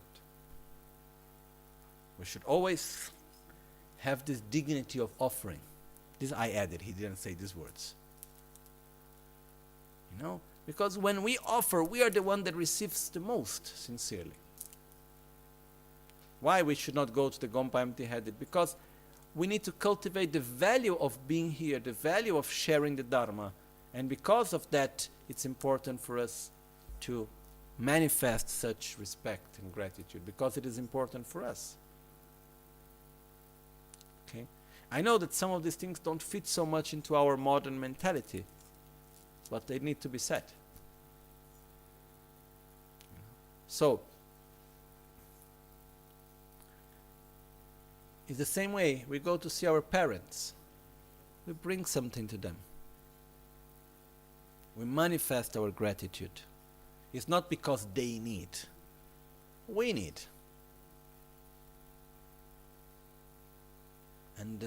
We should always have this dignity of offering. This I added, he didn't say these words. Because when we offer, we are the one that receives the most, sincerely. Why we should not go to the Gompa empty-headed? Because we need to cultivate the value of being here, the value of sharing the Dharma. And because of that, it's important for us to manifest such respect and gratitude, because it is important for us. Okay? I know that some of these things don't fit so much into our modern mentality, but they need to be said. So, it's the same way we go to see our parents. We bring something to them. We manifest our gratitude. It's not because they need. We need. And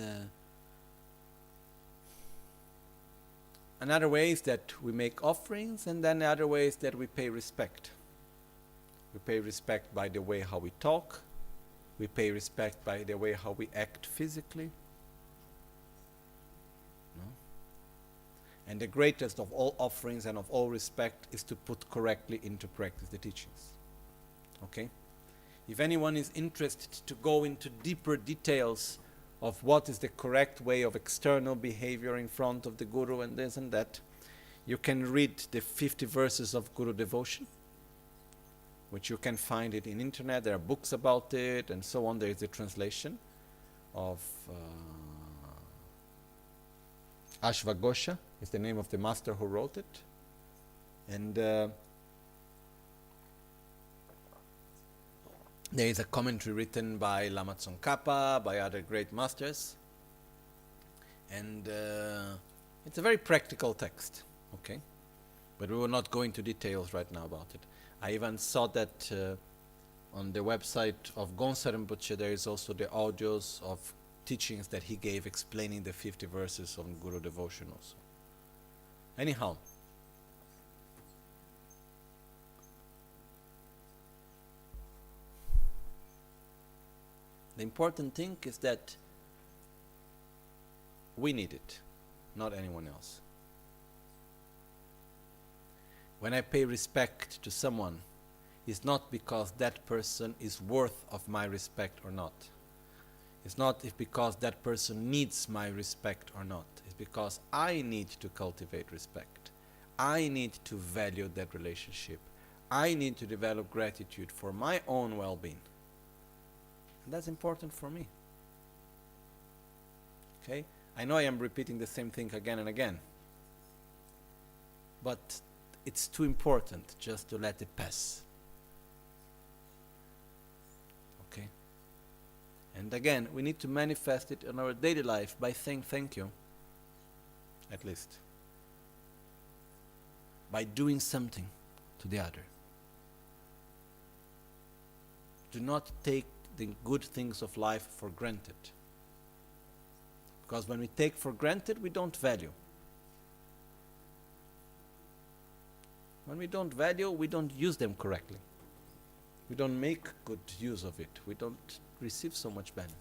another way is that we make offerings, and then the other way is that we pay respect. We pay respect by the way how we talk. We pay respect by the way how we act physically. And the greatest of all offerings and of all respect is to put correctly into practice the teachings. Okay? If anyone is interested to go into deeper details of what is the correct way of external behavior in front of the Guru and this and that, you can read the 50 verses of Guru devotion, which you can find it in internet. There are books about it and so on. There is a translation of Ashvagosha, is the name of the master who wrote it. And there is a commentary written by Lama Tsongkhapa, by other great masters. And it's a very practical text, okay? But we will not go into details right now about it. I even saw that on the website of NgalSo Rinpoche there is also the audios of teachings that he gave explaining the 50 verses on Guru devotion also. Anyhow, The important thing is that we need it, not anyone else. When I pay respect to someone, it's not because that person is worth of my respect or not. It's not because that person needs my respect or not. It's because I need to cultivate respect. I need to value that relationship. I need to develop gratitude for my own well-being. And that's important for me. Okay? I know I am repeating the same thing again and again. But it's too important just to let it pass. Okay? And again, we need to manifest it in our daily life by saying thank you, at least. By doing something to the other. Do not take the good things of life for granted. Because when we take for granted, we don't value. When we don't value, we don't use them correctly. We don't make good use of it. We don't receive so much benefit.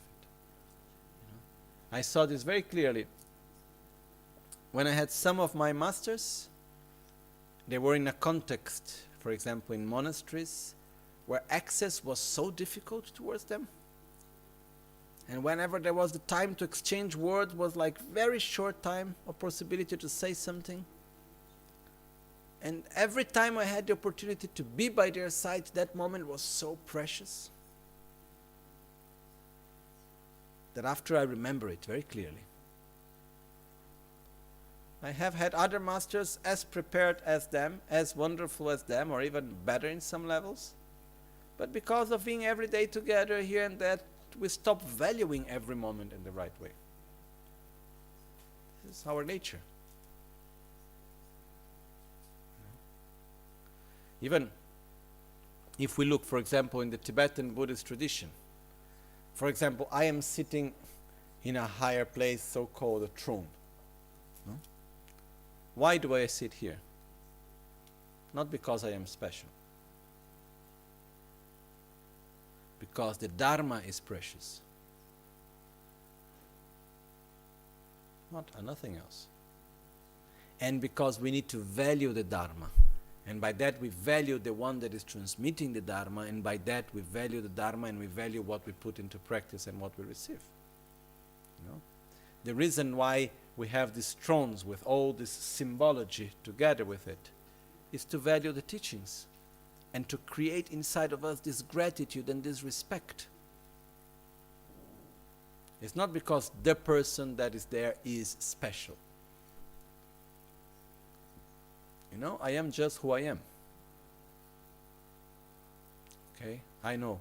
You know? I saw this very clearly. When I had some of my masters, they were in a context, for example, in monasteries, where access was so difficult towards them. And whenever there was the time to exchange words, was like very short time of possibility to say something. And every time I had the opportunity to be by their side, that moment was so precious that after I remember it very clearly. I have had other masters as prepared as them, as wonderful as them, or even better in some levels. But because of being every day together here and that, we stop valuing every moment in the right way. This is our nature. Even if we look, for example, in the Tibetan Buddhist tradition, for example, I am sitting in a higher place, so-called a throne. No? Why do I sit here? Not because I am special. Because the Dharma is precious. Nothing else. And because we need to value the Dharma. And by that we value the one that is transmitting the Dharma, and by that we value the Dharma and we value what we put into practice and what we receive. You know? The reason why we have these thrones with all this symbology together with it is to value the teachings and to create inside of us this gratitude and this respect. It's not because the person that is there is special. You know, I am just who I am. Okay? I know.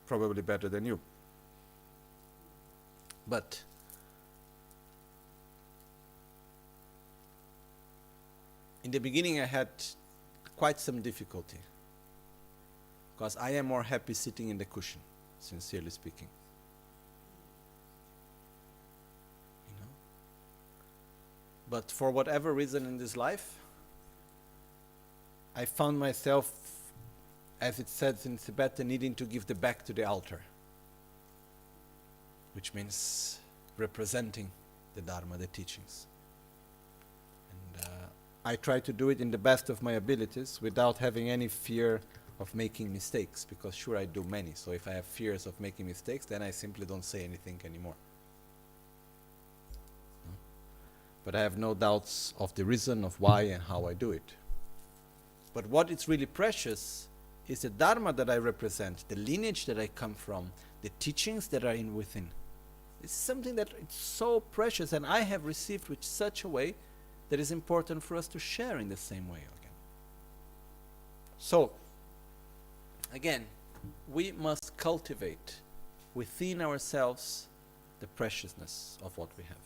Probably better than you. But in the beginning I had quite some difficulty. Because I am more happy sitting in the cushion, sincerely speaking. But for whatever reason in this life, I found myself, as it says in Tibetan, needing to give the back to the altar, which means representing the Dharma, the teachings. And I try to do it in the best of my abilities without having any fear of making mistakes, because sure I do many, so if I have fears of making mistakes, then I simply don't say anything anymore. But I have no doubts of the reason of why and how I do it. But what is really precious is the Dharma that I represent, the lineage that I come from, the teachings that are in within. It's something that is so precious, and I have received with such a way that is important for us to share in the same way again. So, again, we must cultivate within ourselves the preciousness of what we have.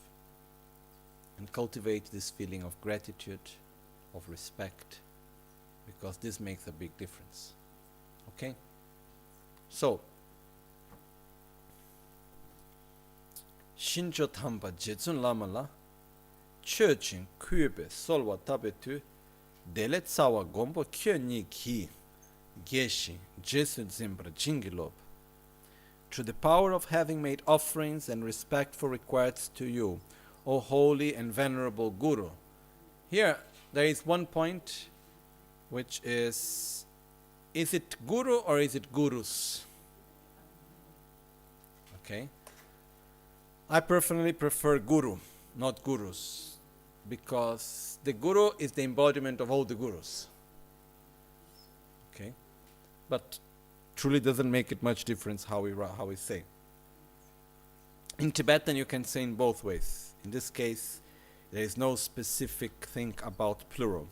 And cultivate this feeling of gratitude, of respect, because this makes a big difference. Okay? So, Shincho Tamba Jetsun Lama la Chöchin Kube Solwa Tabetu Delet Sawa Gombo Kyo Ni Ki Geshi Jesu Zimbra Jingilob through the power of having made offerings and respectful requests to you, O holy and venerable Guru. Here, there is one point which is it Guru or is it Gurus? Okay. I personally prefer Guru, not Gurus, because the Guru is the embodiment of all the Gurus. Okay. But truly doesn't make it much difference how we say. In Tibetan you can say in both ways. In this case, there is no specific thing about plural.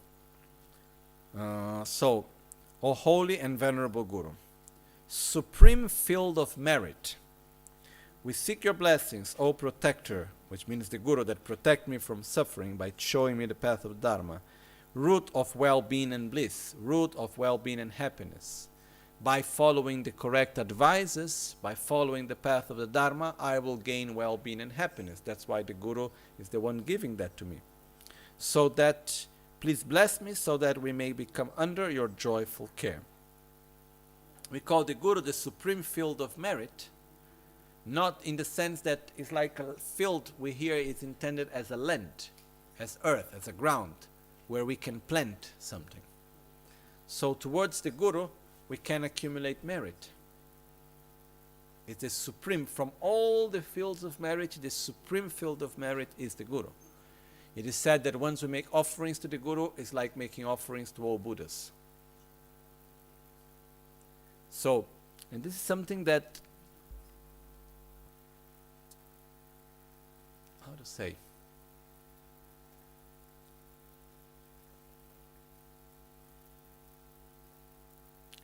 So, O holy and venerable Guru, supreme field of merit, we seek your blessings, O protector, which means the Guru that protect me from suffering by showing me the path of Dharma, root of well-being and bliss, root of well-being and happiness. By following the correct advices, by following the path of the Dharma, I will gain well-being and happiness. That's why the Guru is the one giving that to me. So that, please bless me so that we may become under your joyful care. We call the Guru the supreme field of merit, not in the sense that it's like a field we hear is intended as a land, as earth, as a ground, where we can plant something. So towards the Guru, we can accumulate merit. It is supreme. From all the fields of merit, the supreme field of merit is the Guru. It is said that once we make offerings to the Guru, it's like making offerings to all Buddhas. So, and this is something that, how to say,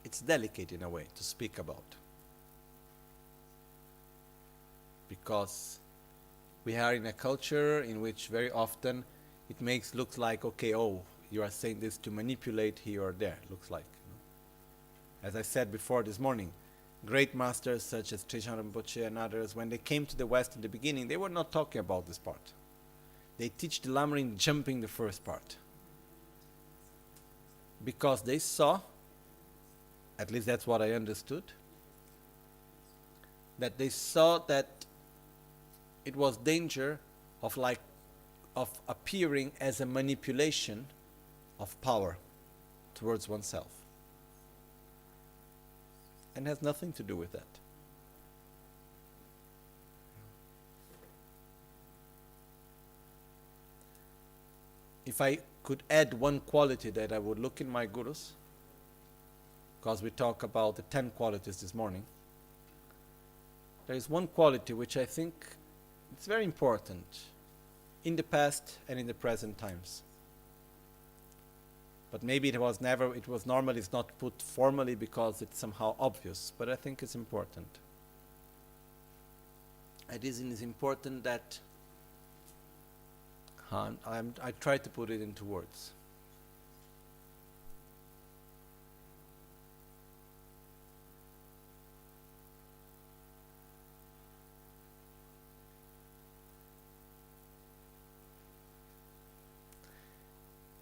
it's delicate in a way to speak about, because we are in a culture in which very often it looks like, okay, oh, you are saying this to manipulate here or there, looks like. As I said before this morning, great masters such as Trijang Rinpoche and others, when they came to the West in the beginning, they were not talking about this part. They teach the Lamrim jumping the first part, because they saw, at least that's what I understood, that they saw that it was danger of appearing as a manipulation of power towards oneself. And has nothing to do with that. If I could add one quality that I would look in my gurus, because we talk about the 10 qualities this morning, there is one quality which I think it's very important in the past and in the present times. But maybe it's not put formally because it's somehow obvious, but I think it's important. It is important that I try to put it into words.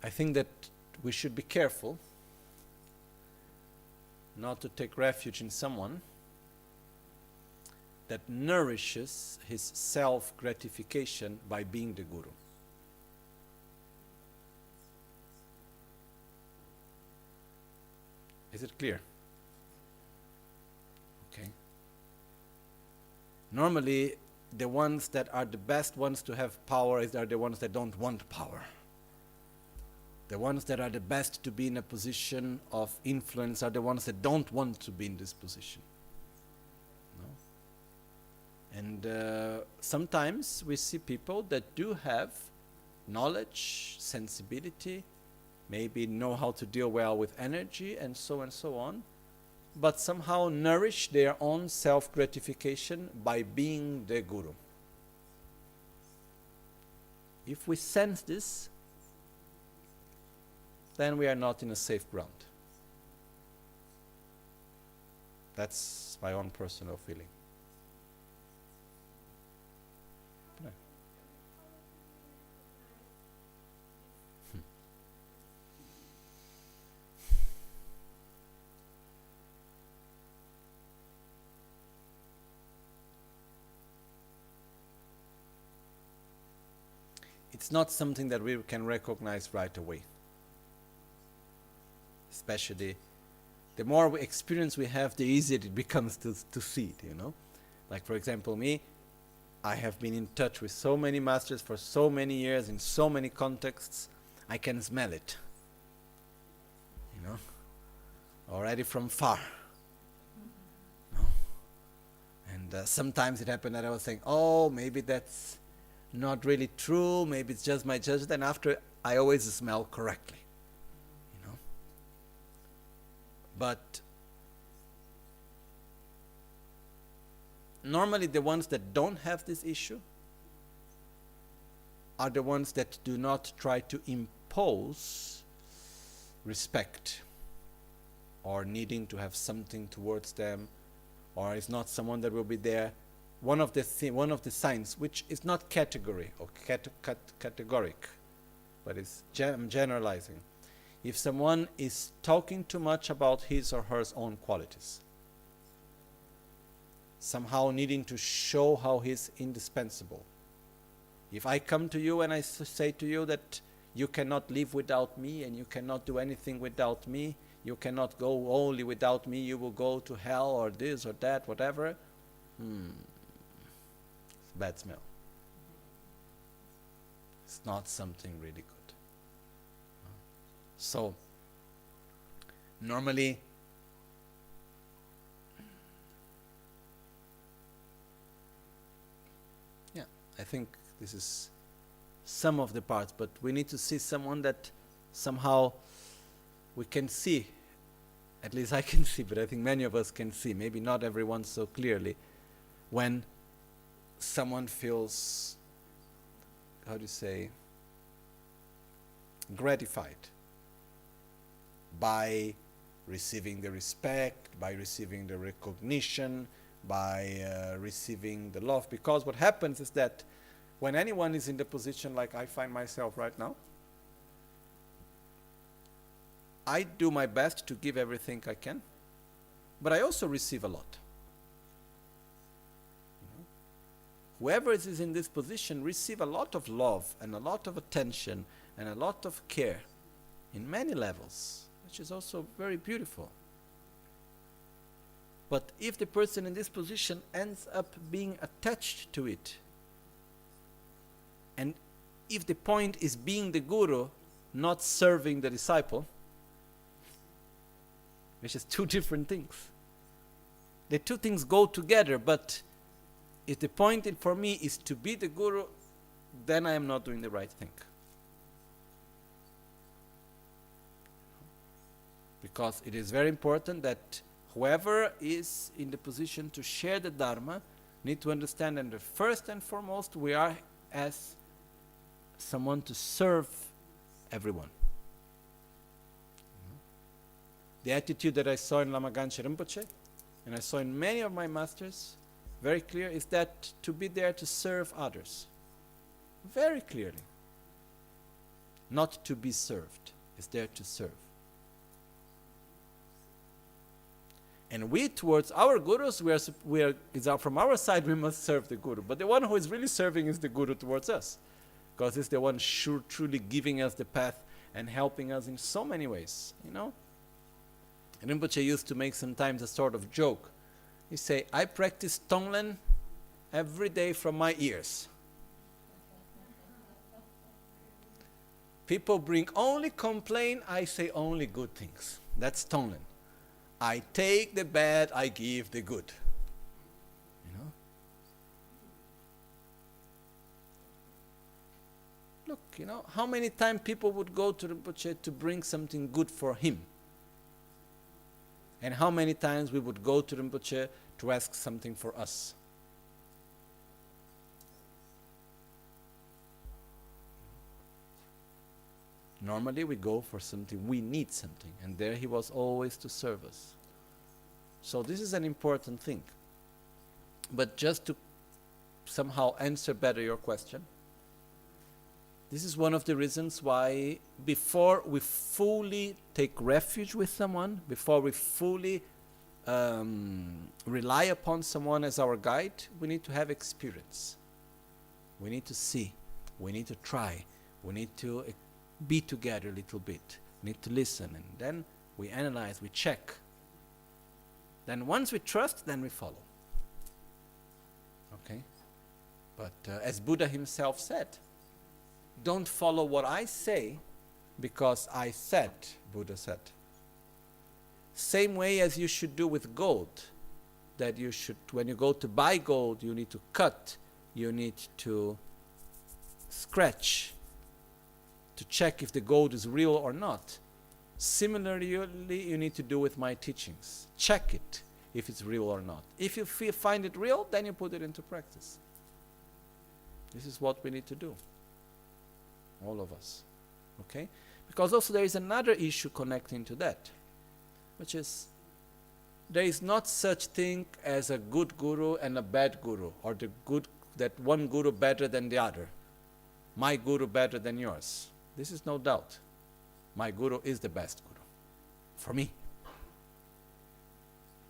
I think that we should be careful not to take refuge in someone that nourishes his self-gratification by being the Guru. Is it clear? Okay. Normally, the ones that are the best ones to have power are the ones that don't want power. The ones that are the best to be in a position of influence are the ones that don't want to be in this position. No? And sometimes we see people that do have knowledge, sensibility, maybe know how to deal well with energy and so on, but somehow nourish their own self-gratification by being the Guru. If we sense this, then we are not in a safe ground. That's my own personal feeling. No. it's not something that we can recognize right away. Especially, the more experience we have, the easier it becomes to see it, you know. Like, for example, me, I have been in touch with so many masters for so many years in so many contexts. I can smell it, you know, already from far. No? And sometimes it happened that I was saying, oh, maybe that's not really true, maybe it's just my judgment, and after I always smell correctly, you know. But normally the ones that don't have this issue are the ones that do not try to impose respect or needing to have something towards them, or is not someone that will be there. One of the signs, which is not category or categoric, but is generalizing. If someone is talking too much about his or her own qualities, somehow needing to show how he's indispensable. If I come to you and I say to you that you cannot live without me and you cannot do anything without me, you cannot go only without me, you will go to hell or this or that, whatever, it's bad smell. It's not something really good. So, normally, I think this is some of the parts, but we need to see someone that somehow we can see, at least I can see, but I think many of us can see, maybe not everyone so clearly, when someone feels, how do you say, gratified by receiving the respect, by receiving the recognition, by receiving the love. Because what happens is that when anyone is in the position like I find myself right now, I do my best to give everything I can, but I also receive a lot. Whoever is in this position receive a lot of love and a lot of attention and a lot of care in many levels, which is also very beautiful. But if the person in this position ends up being attached to it, and if the point is being the guru, not serving the disciple, which is two different things. The two things go together, but if the point for me is to be the guru, then I am not doing the right thing. Because it is very important that whoever is in the position to share the Dharma need to understand that first and foremost we are as someone to serve everyone. The attitude that I saw in Lama Michel Rinpoche, and I saw in many of my masters, very clear, is that to be there to serve others. Very clearly. Not to be served. Is there to serve. And we, towards our gurus, from our side, we must serve the guru. But the one who is really serving is the guru towards us. Because it's the one truly giving us the path and helping us in so many ways, you know. And Rinpoche used to make sometimes a sort of joke. He say, I practice Tonglen every day from my ears. People bring only complaint, I say only good things. That's Tonglen. I take the bad, I give the good. You know? Look, you know, how many times people would go to Rinpoche to bring something good for him? And how many times we would go to Rinpoche to ask something for us? Normally we go for something, we need something, and there he was always to serve us. So this is an important thing. But just to somehow answer better your question, this is one of the reasons why before we fully take refuge with someone, before we fully rely upon someone as our guide, we need to have experience. We need to see. We need to try. We need to be together a little bit. We need to listen, and then we analyze, we check. Then once we trust, then we follow. Okay? But as Buddha himself said, don't follow what I say because I said, Buddha said. Same way as you should do with gold. That you should, when you go to buy gold, you need to cut, you need to scratch to check if the gold is real or not. Similarly, you need to do with my teachings. Check it if it's real or not. If you find it real, then you put it into practice. This is what we need to do. All of us. Okay? Because also there is another issue connecting to that, which is there is not such thing as a good guru and a bad guru, or that one guru better than the other. My guru better than yours. This is no doubt. My guru is the best guru for me.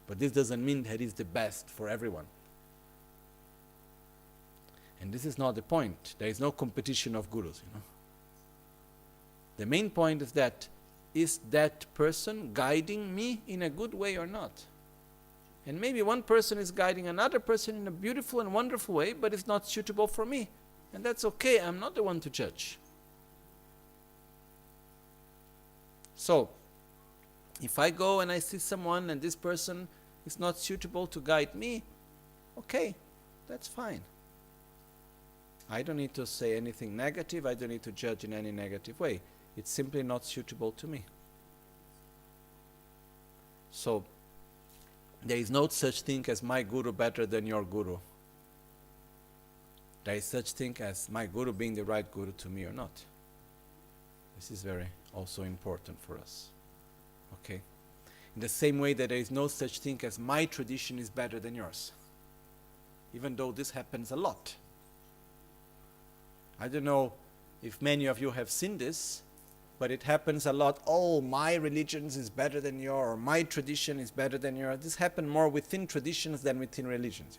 But this doesn't mean that he's the best for everyone. And this is not the point. There is no competition of gurus, The main point is that person guiding me in a good way or not? And maybe one person is guiding another person in a beautiful and wonderful way, but it's not suitable for me. And that's okay, I'm not the one to judge. So, if I go and I see someone and this person is not suitable to guide me, okay, that's fine. I don't need to say anything negative, I don't need to judge in any negative way. It's simply not suitable to me. So, there is no such thing as my guru better than your guru. There is such thing as my guru being the right guru to me or not. This is very also important for us. Okay? In the same way that there is no such thing as my tradition is better than yours. Even though this happens a lot. I don't know if many of you have seen this, but it happens a lot. Oh, my religion is better than yours, or my tradition is better than yours. This happens more within traditions than within religions,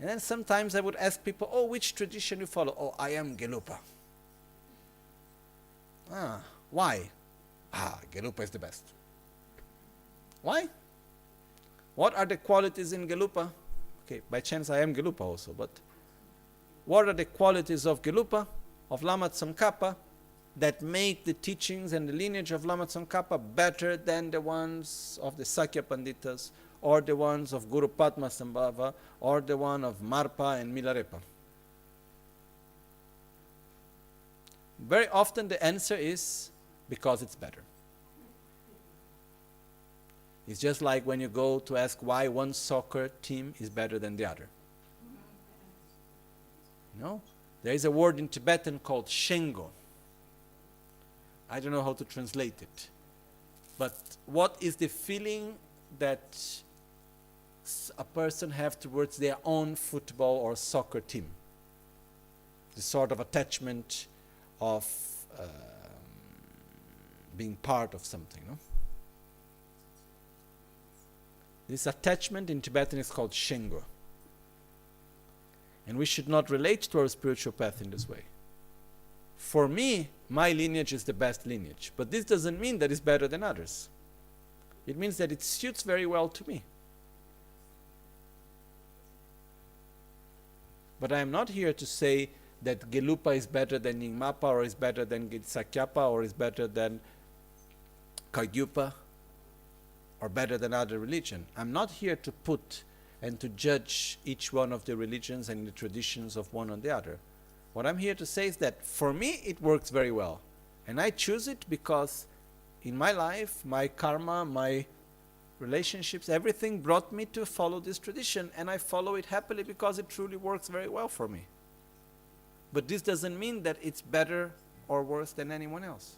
And then sometimes I would ask people, oh, which tradition you follow? Oh, I am Gelupa. Why? Gelupa is the best. Why? What are the qualities in Gelupa? Okay, by chance I am Gelupa also, but what are the qualities of Gelupa, of Lama Tsongkhapa, that make the teachings and the lineage of Lama Tsongkhapa better than the ones of the Sakya Panditas, or the ones of Guru Padma Sambhava, or the one of Marpa and Milarepa? Very often the answer is because it's better. It's just like when you go to ask why one soccer team is better than the other. There is a word in Tibetan called Shengo. I don't know how to translate it. But what is the feeling that a person have towards their own football or soccer team? The sort of attachment of being part of something, This attachment in Tibetan is called Shengo. And we should not relate to our spiritual path in this way. For me, my lineage is the best lineage. But this doesn't mean that it's better than others. It means that it suits very well to me. But I am not here to say that Gelupa is better than Nyingmapa, or is better than Sakyapa, or is better than Kagyupa, or better than other religion. I'm not here to put and to judge each one of the religions and the traditions of one or the other. What I'm here to say is that for me it works very well. And I choose it because in my life, my karma, my relationships, everything brought me to follow this tradition, and I follow it happily because it truly works very well for me. But this doesn't mean that it's better or worse than anyone else.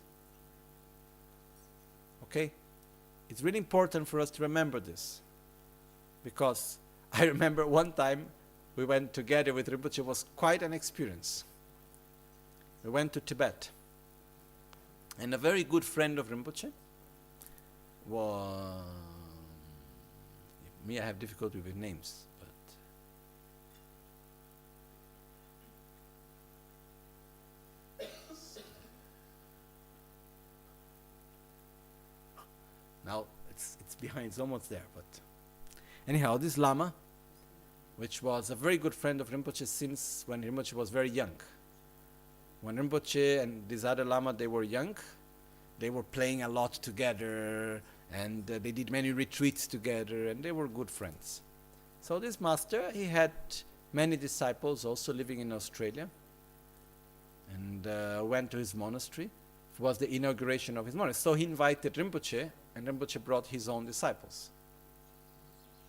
Okay? It's really important for us to remember this. Because I remember one time we went together with Rinpoche. It was quite an experience. We went to Tibet. And a very good friend of Rinpoche was... Me, I have difficulty with names. But behind, it's almost there. But anyhow, this Lama, which was a very good friend of Rinpoche since when Rinpoche was very young. When Rinpoche and this other Lama, they were young, they were playing a lot together, and they did many retreats together, and they were good friends. So this master, he had many disciples also living in Australia, and went to his monastery. It was the inauguration of his monastery. So he invited Rinpoche, and Rinpoche brought his own disciples.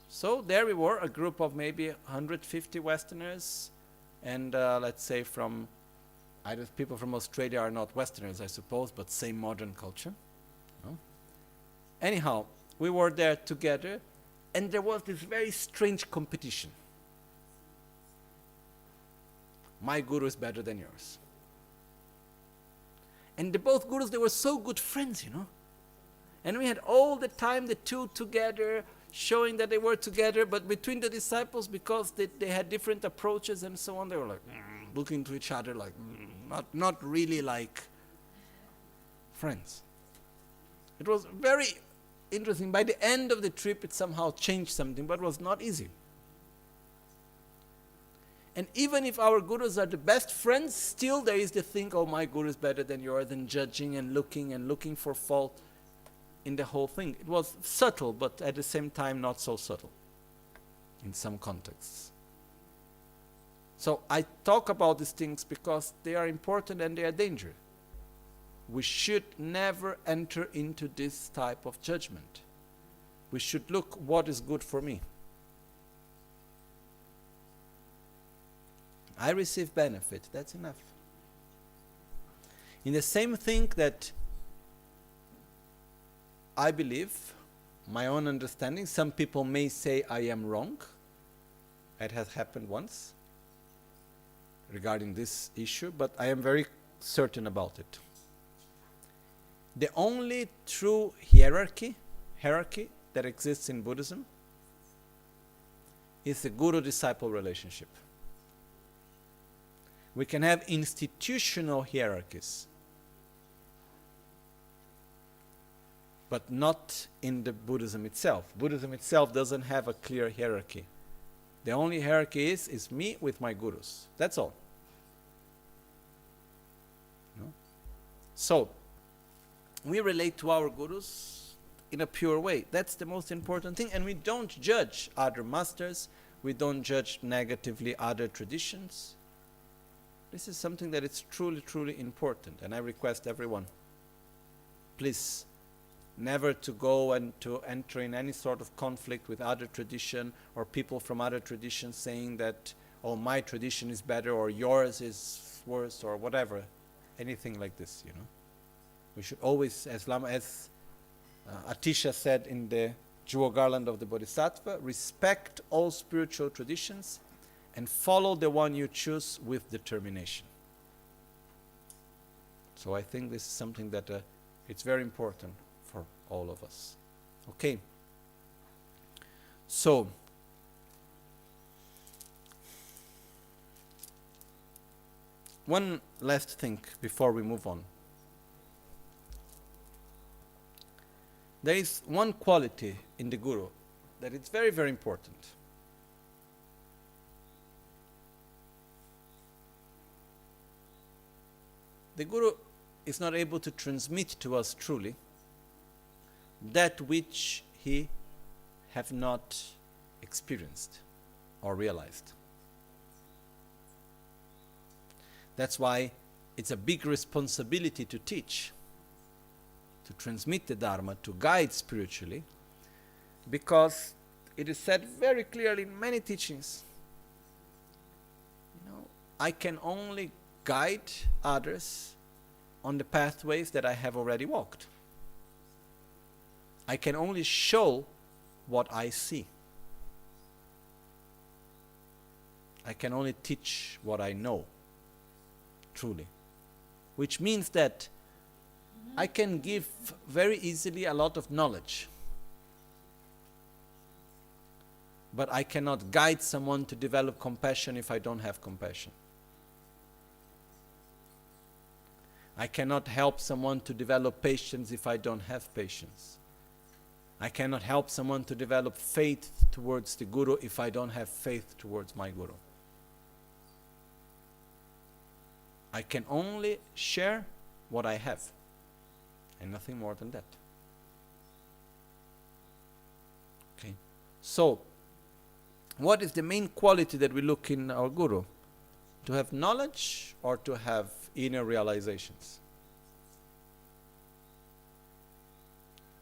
So there we were, a group of maybe 150 Westerners, and let's say from, either people from Australia are not Westerners, I suppose, but same modern culture. No? Anyhow, we were there together, and there was this very strange competition. My guru is better than yours. And the both gurus, they were so good friends, you know. And we had all the time the two together, showing that they were together, but between the disciples, because they had different approaches and so on, they were like looking to each other like not really like friends. It was very interesting. By the end of the trip, it somehow changed something, but it was not easy. And even if our gurus are the best friends, still there is the thing, oh, my guru is better than yours, and judging and looking for fault in the whole thing. It was subtle, but at the same time not so subtle in some contexts. So I talk about these things because they are important and they are dangerous. We should never enter into this type of judgment. We should look what is good for me. I receive benefit, that's enough. In the same thing that I believe, my own understanding, some people may say I am wrong. It has happened once regarding this issue, but I am very certain about it. The only true hierarchy that exists in Buddhism is the guru-disciple relationship. We can have institutional hierarchies, but not in the Buddhism itself. Buddhism itself doesn't have a clear hierarchy. The only hierarchy is me with my gurus. That's all. No? So, we relate to our gurus in a pure way. That's the most important thing. And we don't judge other masters. We don't judge negatively other traditions. This is something that is truly, truly important. And I request everyone, please, never to go and to enter in any sort of conflict with other tradition or people from other traditions saying that, oh, my tradition is better or yours is worse or whatever. Anything like this, you know. We should always, as Atisha said in the Jewel Garland of the Bodhisattva, respect all spiritual traditions and follow the one you choose with determination. So I think this is something that it's very important for all of us. Okay. So, one last thing before we move on. There is one quality in the Guru that is very, very important. The Guru is not able to transmit to us truly that which he have not experienced or realized. That's why it's a big responsibility to teach, to transmit the Dharma, to guide spiritually, because it is said very clearly in many teachings, I can only guide others on the pathways that I have already walked. I can only show what I see. I can only teach what I know, truly. Which means that I can give very easily a lot of knowledge, but I cannot guide someone to develop compassion if I don't have compassion. I cannot help someone to develop patience if I don't have patience. I cannot help someone to develop faith towards the Guru if I don't have faith towards my Guru. I can only share what I have, and nothing more than that. Okay. So, what is the main quality that we look in our Guru? To have knowledge or to have inner realizations?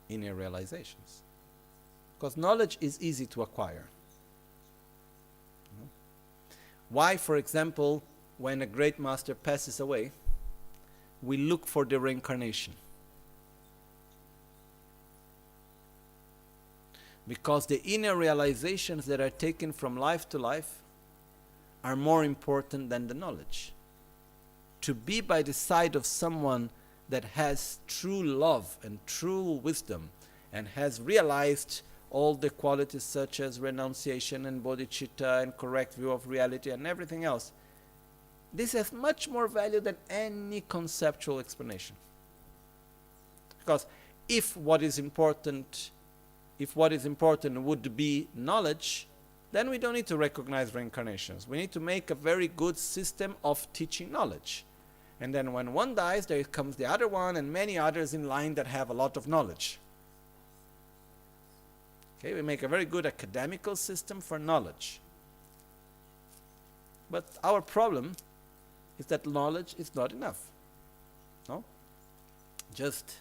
Inner realizations. Because knowledge is easy to acquire. Why, for example, when a great master passes away, we look for the reincarnation? Because the inner realizations that are taken from life to life are more important than the knowledge. To be by the side of someone that has true love and true wisdom and has realized all the qualities such as renunciation and bodhicitta and correct view of reality and everything else, this has much more value than any conceptual explanation. Because if what is important would be knowledge, then we don't need to recognize reincarnations. We need to make a very good system of teaching knowledge. And then when one dies, there comes the other one and many others in line that have a lot of knowledge. Okay, we make a very good academical system for knowledge. But our problem is that knowledge is not enough. No? Just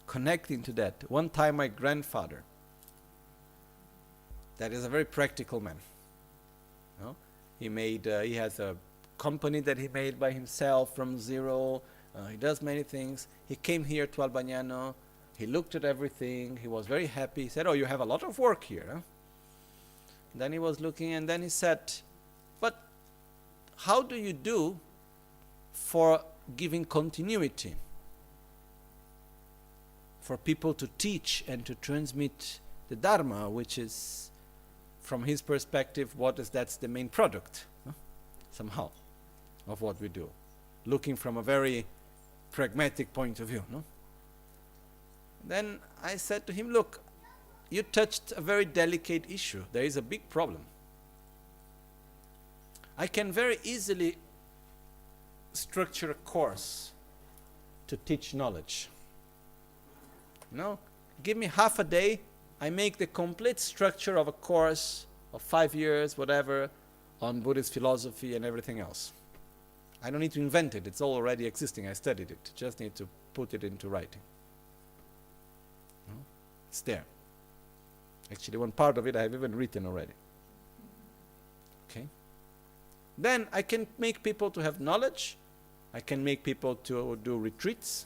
connecting to that. One time my grandfather, that is a very practical man. No? He has a company that he made by himself from zero. He does many things. He came here to Albagnano. He looked at everything. He was very happy. He said, "Oh, you have a lot of work here." Huh? Then he was looking and then he said, "But how do you do for giving continuity? For people to teach and to transmit the Dharma, which is, from his perspective, that's the main product, somehow, of what we do. Looking from a very pragmatic point of view. No? Then I said to him, "Look, you touched a very delicate issue. There is a big problem. I can very easily structure a course to teach knowledge. No? Give me half a day, I make the complete structure of a course of 5 years, whatever, on Buddhist philosophy and everything else. I don't need to invent it. It's all already existing. I studied it. Just need to put it into writing. No? It's there. Actually, one part of it I have even written already. Okay? Then I can make people to have knowledge. I can make people to do retreats.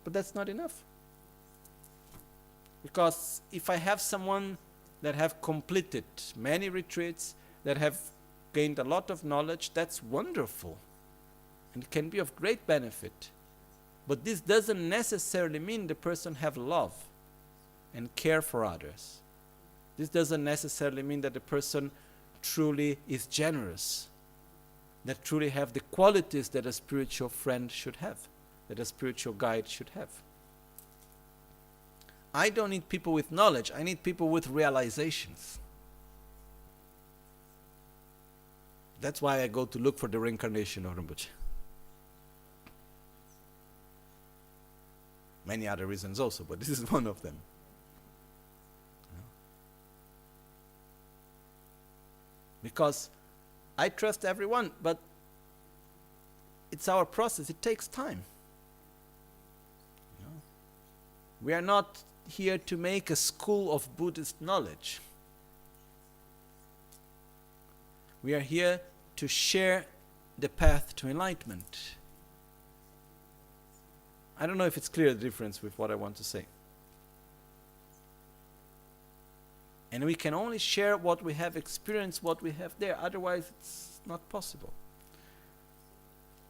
But that's not enough. Because if I have someone that have completed many retreats, that have gained a lot of knowledge, that's wonderful. And it can be of great benefit. But this doesn't necessarily mean the person have love and care for others. This doesn't necessarily mean that the person truly is generous, that truly have the qualities that a spiritual friend should have, that a spiritual guide should have. I don't need people with knowledge, I need people with realizations. That's why I go to look for the reincarnation of Rinpoche. Many other reasons also, but this is one of them. Because I trust everyone, but it's our process, it takes time. We are not here to make a school of Buddhist knowledge. We are here to share the path to enlightenment. I don't know if it's clear the difference with what I want to say. And we can only share what we have experienced, what we have there. Otherwise, it's not possible.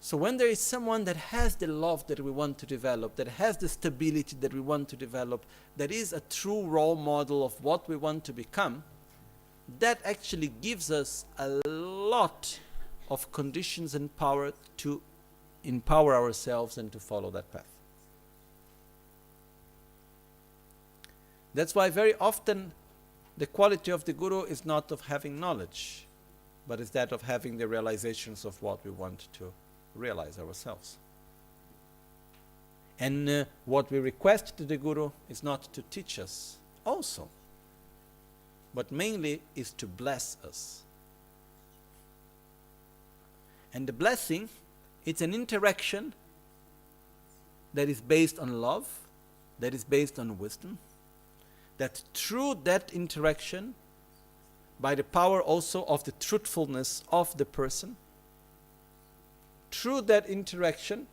So when there is someone that has the love that we want to develop, that has the stability that we want to develop, that is a true role model of what we want to become, that actually gives us a lot of conditions and power to empower ourselves and to follow that path. That's why very often the quality of the Guru is not of having knowledge, but is that of having the realizations of what we want to realize ourselves. And what we request to the Guru is not to teach us also, but mainly is to bless us. And the blessing, it's an interaction that is based on love, that is based on wisdom, that through that interaction, by the power also of the truthfulness of the person, through that interaction,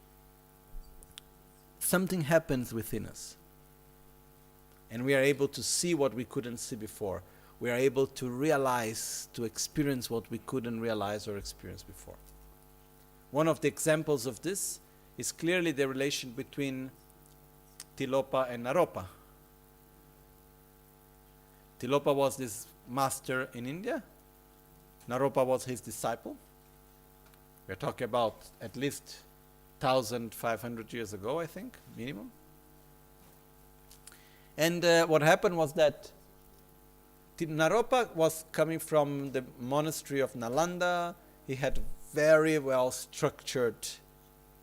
something happens within us. And we are able to see what we couldn't see before. We are able to realize, to experience what we couldn't realize or experience before. One of the examples of this is clearly the relation between Tilopa and Naropa. Tilopa was this master in India. Naropa was his disciple. We're talking about at least 1,500 years ago, I think, minimum. And what happened was that Naropa was coming from the monastery of Nalanda. He had very well structured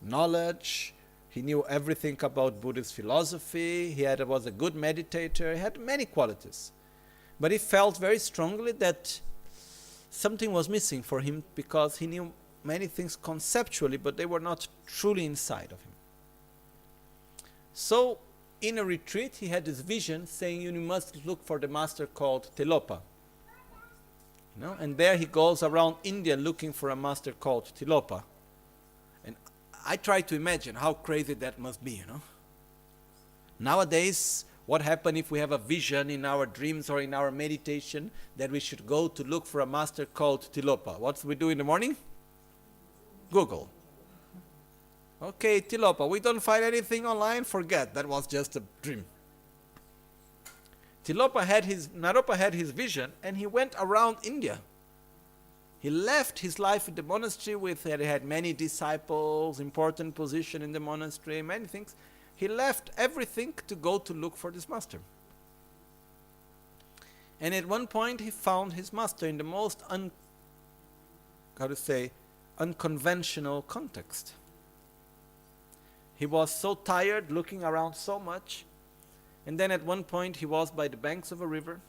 knowledge. He knew everything about Buddhist philosophy. He was a good meditator. He had many qualities. But he felt very strongly that something was missing for him, because he knew many things conceptually, but they were not truly inside of him. So, in a retreat, he had this vision saying, you must look for the master called Tilopa. And there he goes around India looking for a master called Tilopa. And I try to imagine how crazy that must be, Nowadays, what happens if we have a vision in our dreams or in our meditation that we should go to look for a master called Tilopa? What do we do in the morning? Google. Okay, Tilopa, we don't find anything online, forget, that was just a dream. Naropa had his vision, and he went around India. He left his life in the monastery he had many disciples, important position in the monastery, many things. He left everything to go to look for this master. And at one point he found his master in the most unconventional context. He was so tired looking around so much, and then at one point he was by the banks of a river,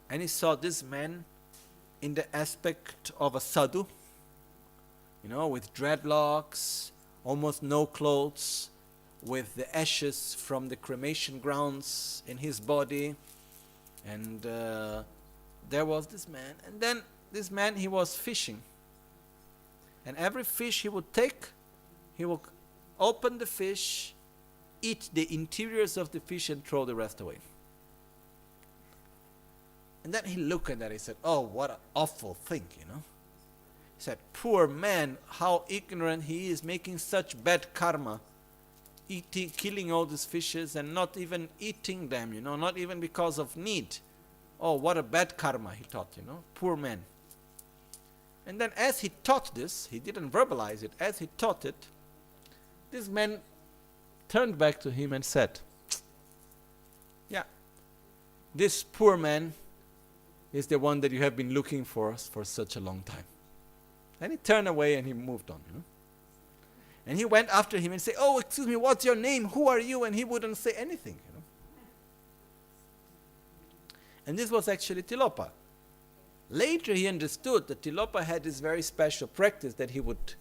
and he saw this man in the aspect of a sadhu, with dreadlocks, almost no clothes, with the ashes from the cremation grounds in his body. And there was this man. And then this man, he was fishing. And every fish he would take, he would open the fish, eat the interiors of the fish, and throw the rest away. And then he looked at that, he said, oh, what an awful thing, He said, poor man, how ignorant he is, making such bad karma, killing all these fishes and not even eating them, not even because of need. Oh, what a bad karma, he thought, poor man. And then as he taught this, he didn't verbalize it, as he taught it, this man turned back to him and said, yeah, this poor man is the one that you have been looking for such a long time. And he turned away and he moved on. And he went after him and said, oh, excuse me, what's your name? Who are you? And he wouldn't say anything. And this was actually Tilopa. Later he understood that Tilopa had this very special practice that he would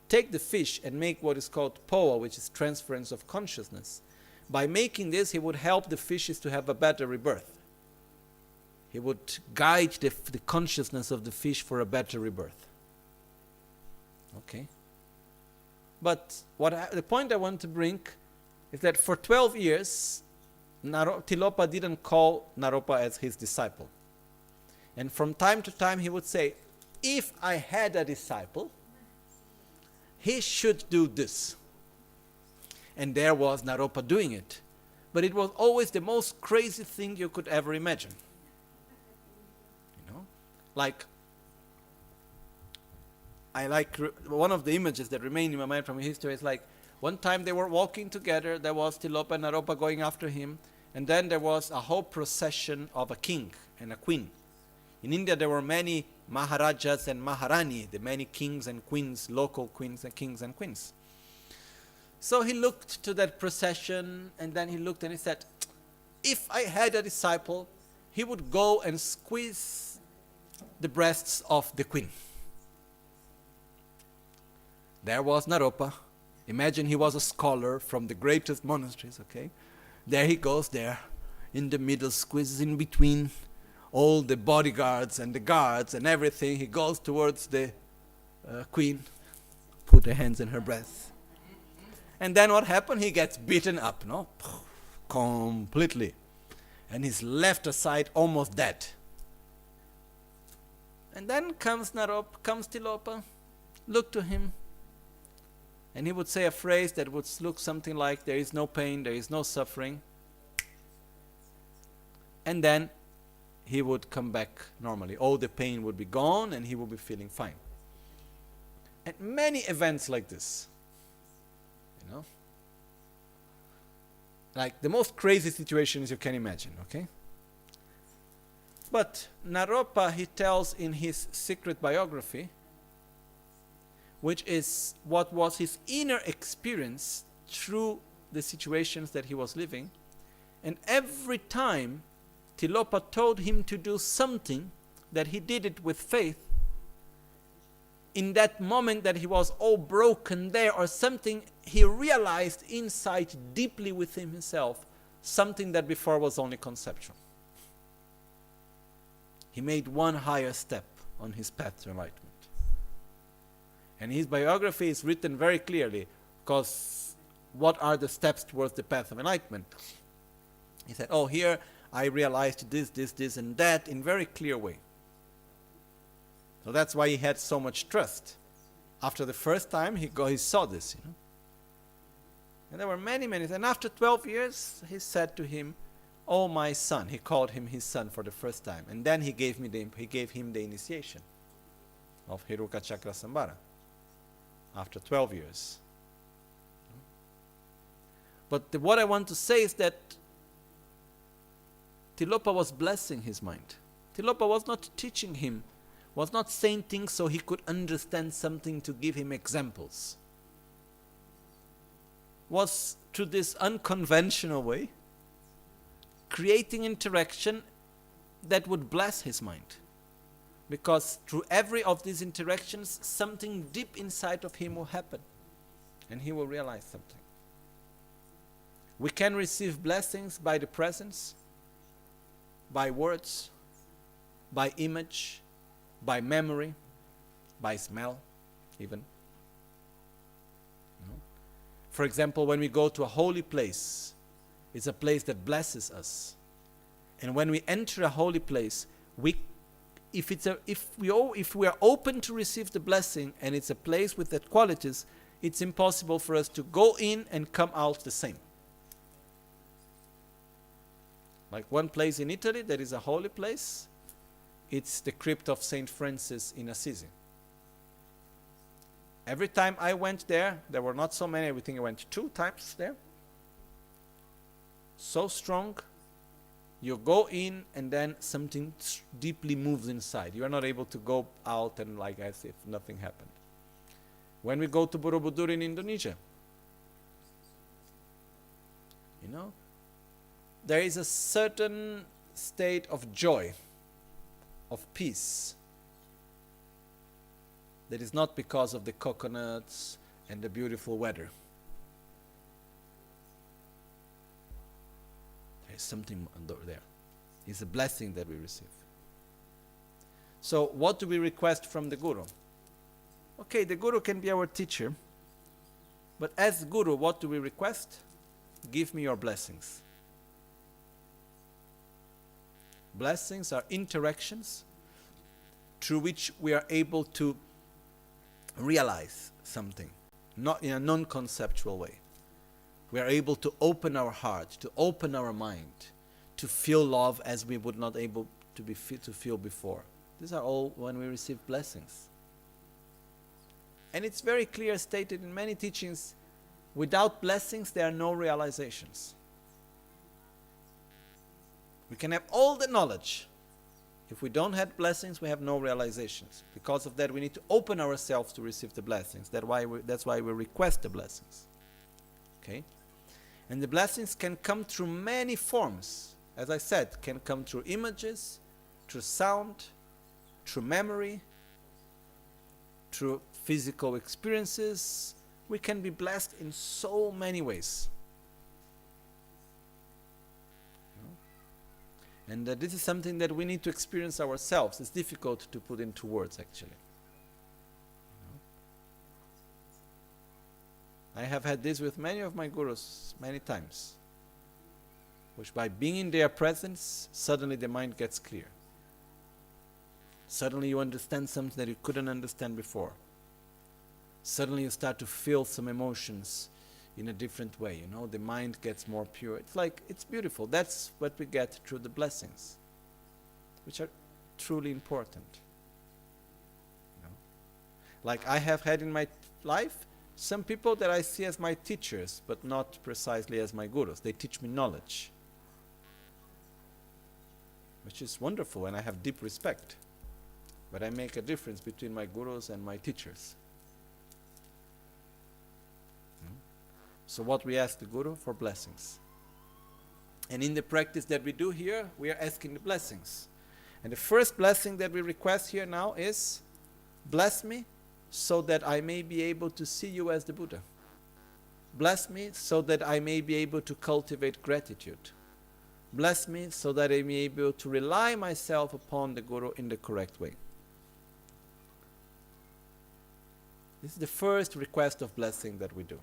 take the fish and make what is called poa, which is transference of consciousness. By making this, he would help the fishes to have a better rebirth. He would guide the consciousness of the fish for a better rebirth. Okay? But the point I want to bring is that for 12 years, Tilopa didn't call Naropa as his disciple. And from time to time he would say, if I had a disciple, he should do this. And there was Naropa doing it. But it was always the most crazy thing you could ever imagine. I like one of the images that remain in my mind from history is like, one time they were walking together, there was Tilopa and Naropa going after him, And then there was a whole procession of a king and a queen. In India there were many Maharajas and Maharani, the many kings and queens, local queens and kings and queens. So he looked to that procession, and then he looked and he said, if I had a disciple, he would go and squeeze the breasts of the queen. There was Naropa. Imagine he was a scholar from the greatest monasteries, okay? There he goes there, in the middle, squeezes in between all the bodyguards and the guards and everything. He goes towards the queen, put her hands in her breast. And then what happened? He gets beaten up, no? Completely. And he's left aside almost dead. And then comes Tilopa, look to him, and he would say a phrase that would look something like, there is no pain, there is no suffering. And then he would come back normally. All the pain would be gone and he would be feeling fine. And many events like this, you know, like the most crazy situations you can imagine, okay? But Naropa, he tells in his secret biography, which is what was his inner experience through the situations that he was living. And every time Tilopa told him to do something, that he did it with faith, in that moment that he was all broken there or something, he realized inside deeply within himself something that before was only conceptual. He made one higher step on his path to enlightenment. And his biography is written very clearly, because what are the steps towards the path of enlightenment? He said, oh, here I realized this, and that in very clear way. So that's why he had so much trust. After the first time, he saw this, you know. And there were many. And after 12 years, he said to him, oh, my son. He called him his son for the first time. And then he gave him the initiation of Hiruka Chakra Sambhara. After 12 years. But what I want to say is that Tilopa was blessing his mind. Tilopa was not teaching him, was not saying things so he could understand something to give him examples. Was through this unconventional way, creating interaction that would bless his mind. Because through every of these interactions, something deep inside of him will happen. And he will realize something. We can receive blessings by the presence, by words, by image, by memory, by smell, even. You know? For example, when we go to a holy place, it's a place that blesses us. And when we enter a holy place, if we are open to receive the blessing and it's a place with that qualities, it's impossible for us to go in and come out the same. Like one place in Italy that is a holy place, it's the crypt of Saint Francis in Assisi. Every time I went there were not so many, I think I went 2 times there. So strong. You go in and then something deeply moves inside. You are not able to go out and like as if nothing happened. When we go to Borobudur in Indonesia, you know, there is a certain state of joy, of peace, that is not because of the coconuts and the beautiful weather. There is something there. It's a blessing that we receive. So what do we request from the Guru? Okay, the Guru can be our teacher, but as Guru, what do we request? Give me your blessings. Blessings are interactions through which we are able to realize something, not in a non-conceptual way. We are able to open our heart, to open our mind, to feel love as we would not able to feel before. These are all when we receive blessings. And it's very clear stated in many teachings, without blessings there are no realizations. We can have all the knowledge. If we don't have blessings, we have no realizations. Because of that, we need to open ourselves to receive the blessings. That's why we request the blessings. Okay? And the blessings can come through many forms. As I said, can come through images, through sound, through memory, through physical experiences. We can be blessed in so many ways. And this is something that we need to experience ourselves. It's difficult to put into words, actually. I have had this with many of my gurus, many times. Which by being in their presence, suddenly the mind gets clear. Suddenly you understand something that you couldn't understand before. Suddenly you start to feel some emotions in a different way, the mind gets more pure. It's beautiful. That's what we get through the blessings, which are truly important. Like I have had in my life some people that I see as my teachers, but not precisely as my gurus. They teach me knowledge, which is wonderful, and I have deep respect. But I make a difference between my gurus and my teachers. So what we ask the Guru for blessings. And in the practice that we do here, we are asking the blessings. And the first blessing that we request here now is, bless me so that I may be able to see you as the Buddha. Bless me so that I may be able to cultivate gratitude. Bless me so that I may be able to rely myself upon the Guru in the correct way. This is the first request of blessing that we do.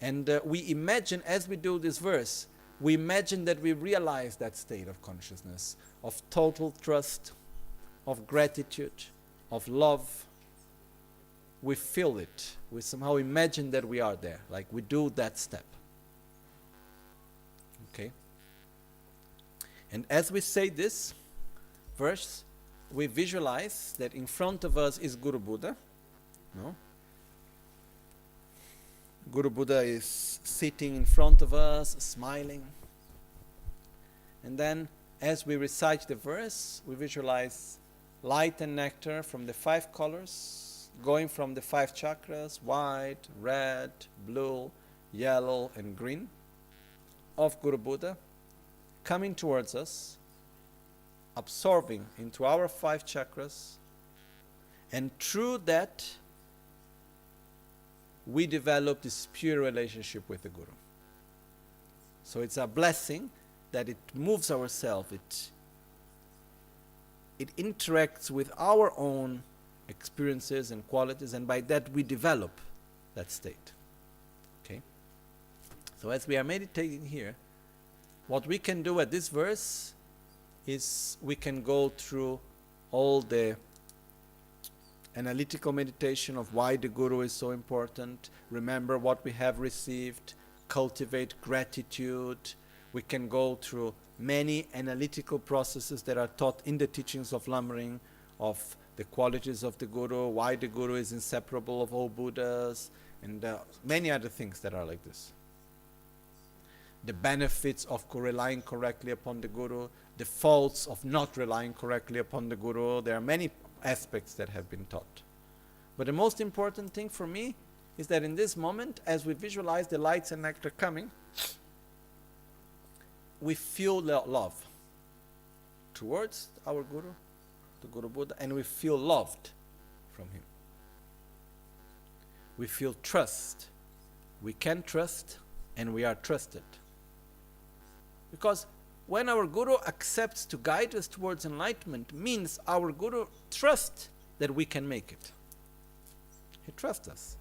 And we imagine, as we do this verse, we imagine that we realize that state of consciousness, of total trust, of gratitude, of love. We feel it. We somehow imagine that we are there, like we do that step. Okay? And as we say this verse, we visualize that in front of us is Guru Buddha. No? Guru Buddha is sitting in front of us, smiling. And then, as we recite the verse, we visualize light and nectar from the 5 colors, going from the 5 chakras, white, red, blue, yellow, and green, of Guru Buddha, coming towards us, absorbing into our 5 chakras, and through that, we develop this pure relationship with the Guru. So it's a blessing that it moves ourselves, it interacts with our own experiences and qualities, and by that we develop that state. Okay? So as we are meditating here, what we can do at this verse is we can go through all the analytical meditation of why the Guru is so important, remember what we have received, cultivate gratitude. We can go through many analytical processes that are taught in the teachings of Lamrim, of the qualities of the Guru, why the Guru is inseparable of all Buddhas, and many other things that are like this. The benefits of relying correctly upon the Guru, the faults of not relying correctly upon the Guru. There are many aspects that have been taught. But the most important thing for me is that in this moment, as we visualize the lights and nectar coming, we feel love towards our Guru, the Guru Buddha, and we feel loved from him. We feel trust. We can trust, and we are trusted. Because when our Guru accepts to guide us towards enlightenment, means our Guru trusts that we can make it. He trusts us.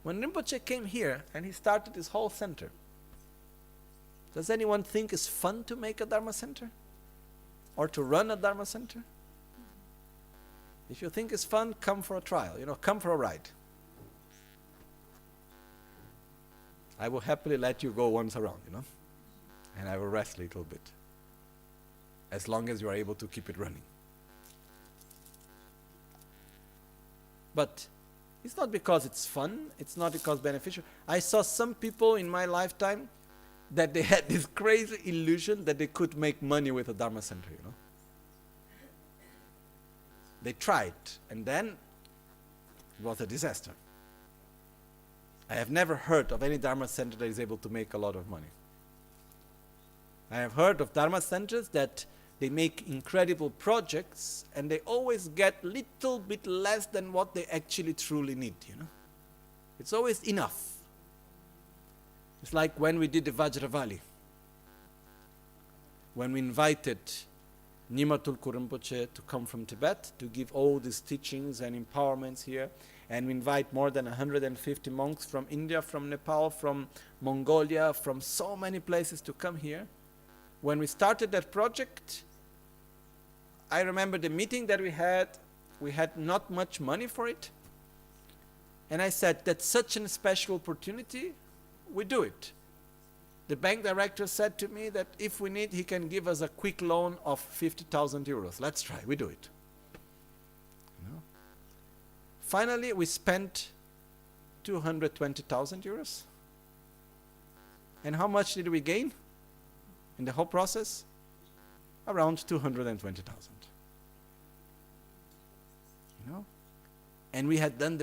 When Rinpoche came here and he started his whole center, does anyone think it's fun to make a Dharma center? Or to run a Dharma center? If you think it's fun, come for a trial, come for a ride. I will happily let you go once around, and I will rest a little bit, as long as you are able to keep it running. But it's not because it's fun, it's not because beneficial. I saw some people in my lifetime that they had this crazy illusion that they could make money with a Dharma center, you know. They tried, and then it was a disaster. I have never heard of any Dharma center that is able to make a lot of money. I have heard of Dharma centers that they make incredible projects and they always get little bit less than what they actually truly need, you know. It's always enough. It's like when we did the Vajravali. When we invited Nyima Tulku Rinpoche to come from Tibet to give all these teachings and empowerments here, and we invite more than 150 monks from India, from Nepal, from Mongolia, from so many places to come here. When we started that project, I remember the meeting that we had not much money for it. And I said, that's such a special opportunity, we do it. The bank director said to me that if we need, he can give us a quick loan of 50,000 euros. Let's try, we do it. You know? Finally, we spent 220,000 euros. And how much did we gain in the whole process? Around 220,000. You know? And we had done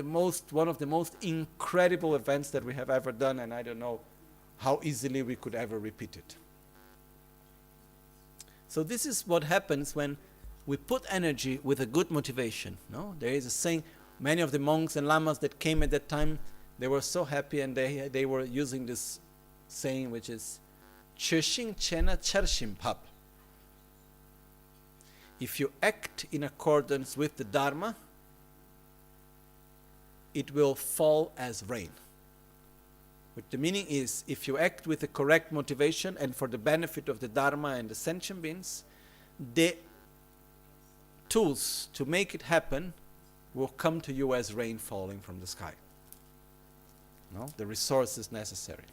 one of the most incredible events that we have ever done, and I don't know how easily we could ever repeat it. So this is what happens when we put energy with a good motivation. No? There is a saying, many of the monks and lamas that came at that time, they were so happy, and they were using this saying, which is Chöshing Chena Charshim Pap. If you act in accordance with the Dharma, it will fall as rain. Which the meaning is, if you act with the correct motivation and for the benefit of the Dharma and the sentient beings, the tools to make it happen will come to you as rain falling from the sky. No? The resources necessary.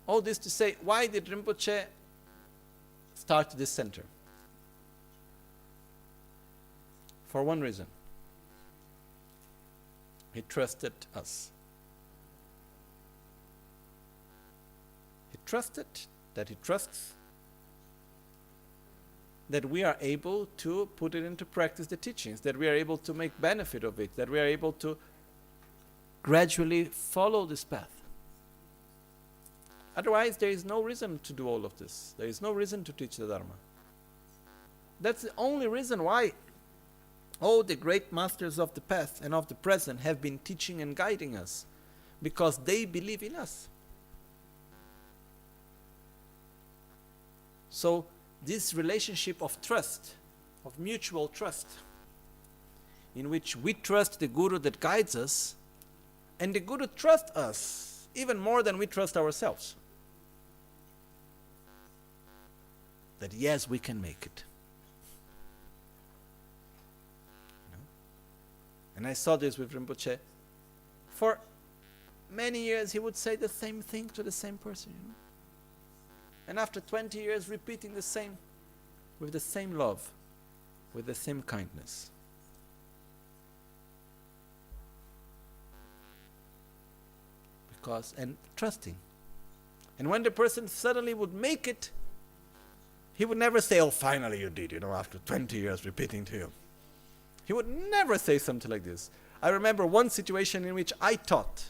All this to say, why did Rinpoche start this center? For one reason. He trusted us. He trusted that he trusts that we are able to put it into practice, the teachings, that we are able to make benefit of it, that we are able to gradually follow this path. Otherwise, there is no reason to do all of this. There is no reason to teach the Dharma. That's the only reason why all the great masters of the past and of the present have been teaching and guiding us, because they believe in us. So this relationship of trust, of mutual trust, in which we trust the Guru that guides us, and the Guru trusts us even more than we trust ourselves. That yes, we can make it. And I saw this with Rinpoche. For many years he would say the same thing to the same person, you know? And after 20 years repeating the same, with the same love, with the same kindness. And trusting. And when the person suddenly would make it, he would never say, oh, finally you did, you know, after 20 years repeating to you. He would never say something like this. I remember one situation in which I taught,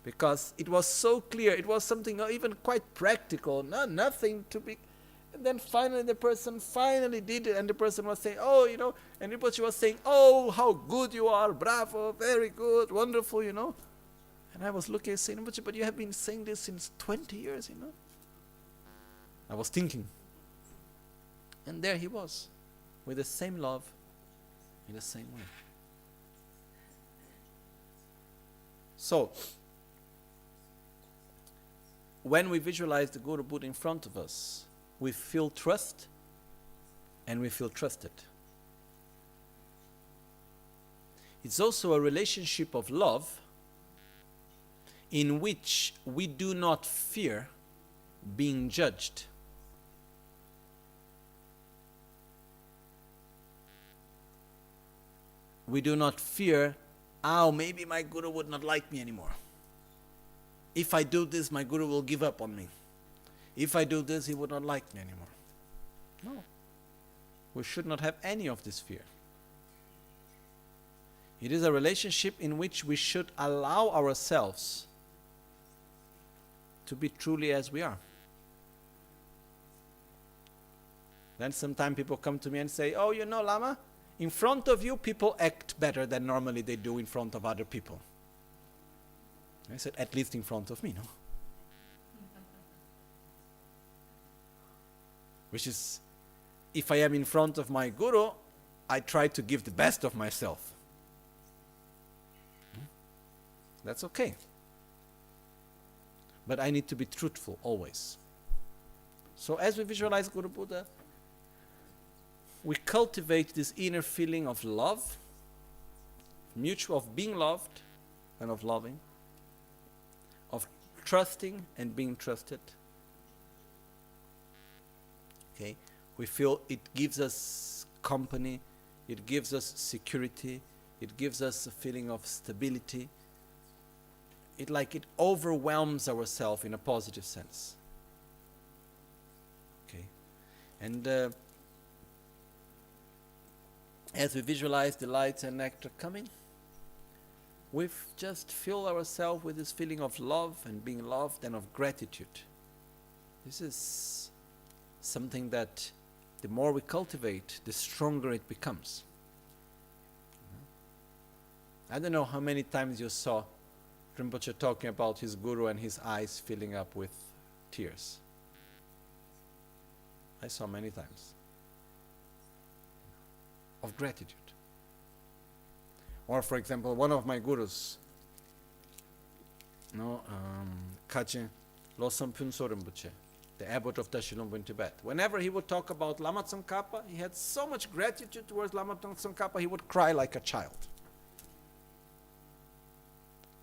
because it was so clear, it was something not even quite practical, nothing to be. And then finally the person finally did it, and the person was saying, oh, you know, and Rinpoche was saying, oh, how good you are, bravo, very good, wonderful, you know. And I was looking and saying, Rinpoche, but you have been saying this since 20 years, you know. I was thinking. And there he was, with the same love, in the same way. So, when we visualize the Guru Buddha in front of us, we feel trust and we feel trusted. It's also a relationship of love in which we do not fear being judged. We do not fear, oh, maybe my Guru would not like me anymore. if I do this, my Guru will give up on me. If I do this, he would not like me anymore. No. We should not have any of this fear. It is a relationship in which we should allow ourselves to be truly as we are. Then sometimes people come to me and say, oh, you know, Lama, in front of you, people act better than normally they do in front of other people. I said, at least in front of me, no? Which is, if I am in front of my Guru, I try to give the best of myself. That's okay. But I need to be truthful always. So as we visualize Guru Buddha, we cultivate this inner feeling of love, mutual, of being loved and of loving, of trusting and being trusted. Okay? We feel it gives us company, it gives us security, it gives us a feeling of stability. It overwhelms ourselves in a positive sense. Okay? And as we visualize the light and nectar coming, we just fill ourselves with this feeling of love and being loved and of gratitude. This is something that the more we cultivate, the stronger it becomes. I don't know how many times you saw Rinpoche talking about his Guru and his eyes filling up with tears. I saw many times. Of gratitude. Or for example, one of my Gurus, Kachin Losam Phunso Rinpoche, the abbot of Tashilumbu in Tibet. Whenever he would talk about Lama Tsongkhapa, he had so much gratitude towards Lama Tsongkhapa, he would cry like a child.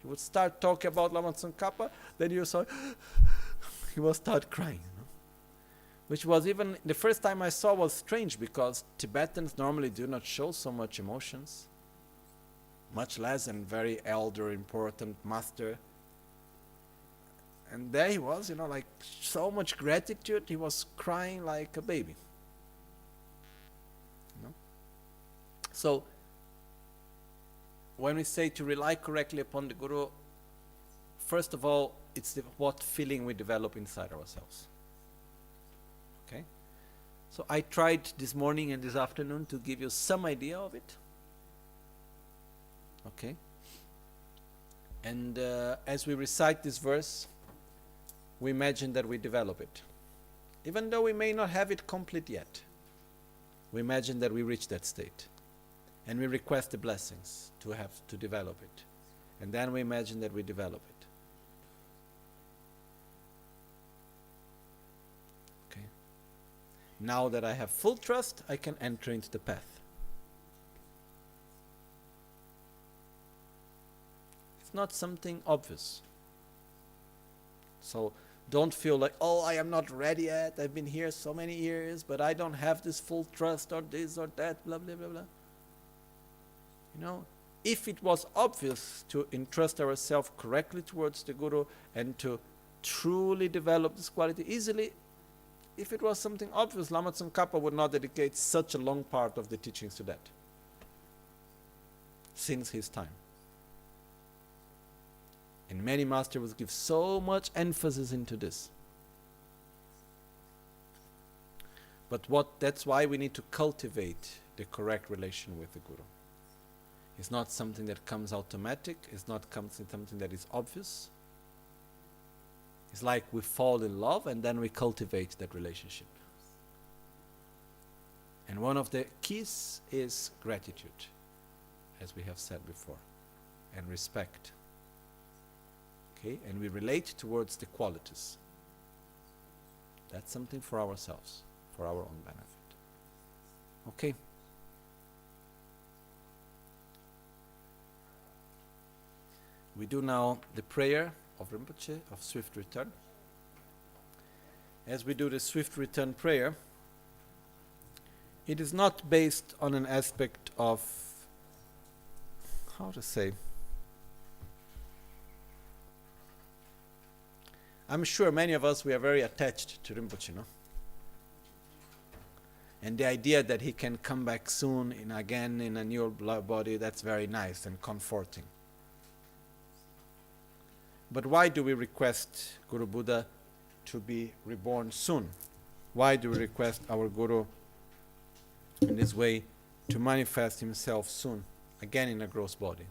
He would start talking about Lama Tsongkhapa, then you saw he would start crying. Which was even, the first time I saw was strange, because Tibetans normally do not show so much emotions, much less a very elder, important master. And there he was, so much gratitude, he was crying like a baby. So, when we say to rely correctly upon the Guru, first of all, it's what feeling we develop inside ourselves. Okay? So I tried this morning and this afternoon to give you some idea of it. Okay? And as we recite this verse, we imagine that we develop it. Even though we may not have it complete yet, we imagine that we reach that state. And we request the blessings to develop it. And then we imagine that we develop it. Okay. Now that I have full trust, I can enter into the path. It's not something obvious. So don't feel like, oh, I am not ready yet. I've been here so many years, but I don't have this full trust or this or that, blah, blah, blah, blah. If it was obvious to entrust ourselves correctly towards the Guru and to truly develop this quality easily, if it was something obvious, Lama Tsongkhapa would not dedicate such a long part of the teachings to that since his time. And many masters would give so much emphasis into this. But that's why we need to cultivate the correct relation with the Guru. It's not something that comes automatic. It's not something that is obvious. It's like we fall in love and then we cultivate that relationship. And one of the keys is gratitude, as we have said before, and respect. Okay? And we relate towards the qualities. That's something for ourselves, for our own benefit. Okay? We do now the prayer of Rinpoche, of swift return. As we do the swift return prayer, it is not based on an aspect of, I'm sure many of us, we are very attached to Rinpoche, no? And the idea that he can come back soon again in a new body, that's very nice and comforting. But why do we request Guru Buddha to be reborn soon? Why do we request our Guru in this way to manifest himself soon, again in a gross body?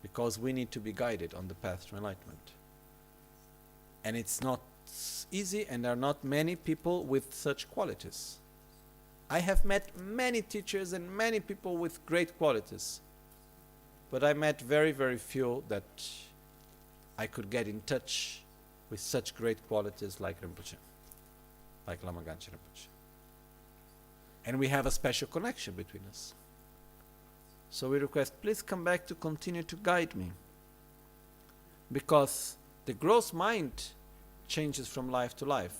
Because we need to be guided on the path to enlightenment. And it's not easy, and there are not many people with such qualities. I have met many teachers and many people with great qualities, but I met very, very few that I could get in touch with such great qualities like Rinpoche, like Lama Michel Rinpoche. And we have a special connection between us. So we request, please come back to continue to guide me. Because the gross mind changes from life to life,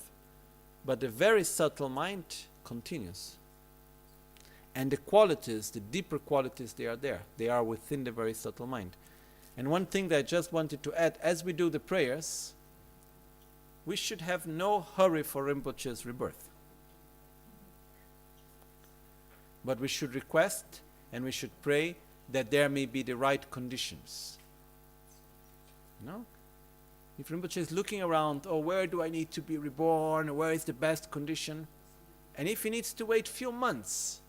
but the very subtle mind continues. And the qualities, the deeper qualities, they are there. They are within the very subtle mind. And one thing that I just wanted to add, as we do the prayers, we should have no hurry for Rinpoche's rebirth. But we should request and we should pray that there may be the right conditions. No? If Rinpoche is looking around, oh, where do I need to be reborn? Where is the best condition? And if he needs to wait few months,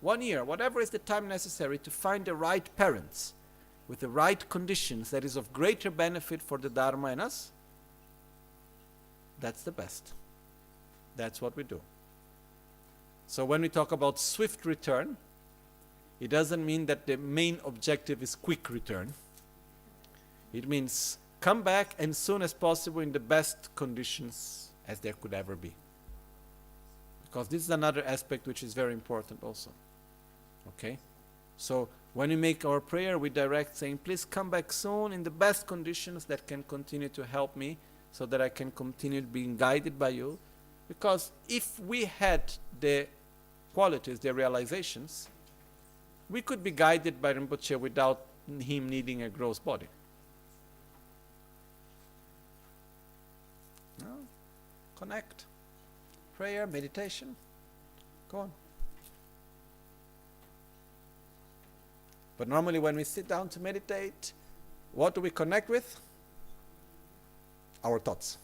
1 year, whatever is the time necessary to find the right parents with the right conditions that is of greater benefit for the Dharma and us, that's the best. That's what we do. So when we talk about swift return, it doesn't mean that the main objective is quick return. It means come back as soon as possible in the best conditions as there could ever be. Because this is another aspect which is very important also. Okay? So when we make our prayer, we direct saying, please come back soon in the best conditions that can continue to help me so that I can continue being guided by you. Because if we had the qualities, the realizations, we could be guided by Rinpoche without him needing a gross body. No? Connect. Prayer, meditation. Go on. But normally when we sit down to meditate, what do we connect with? Our thoughts.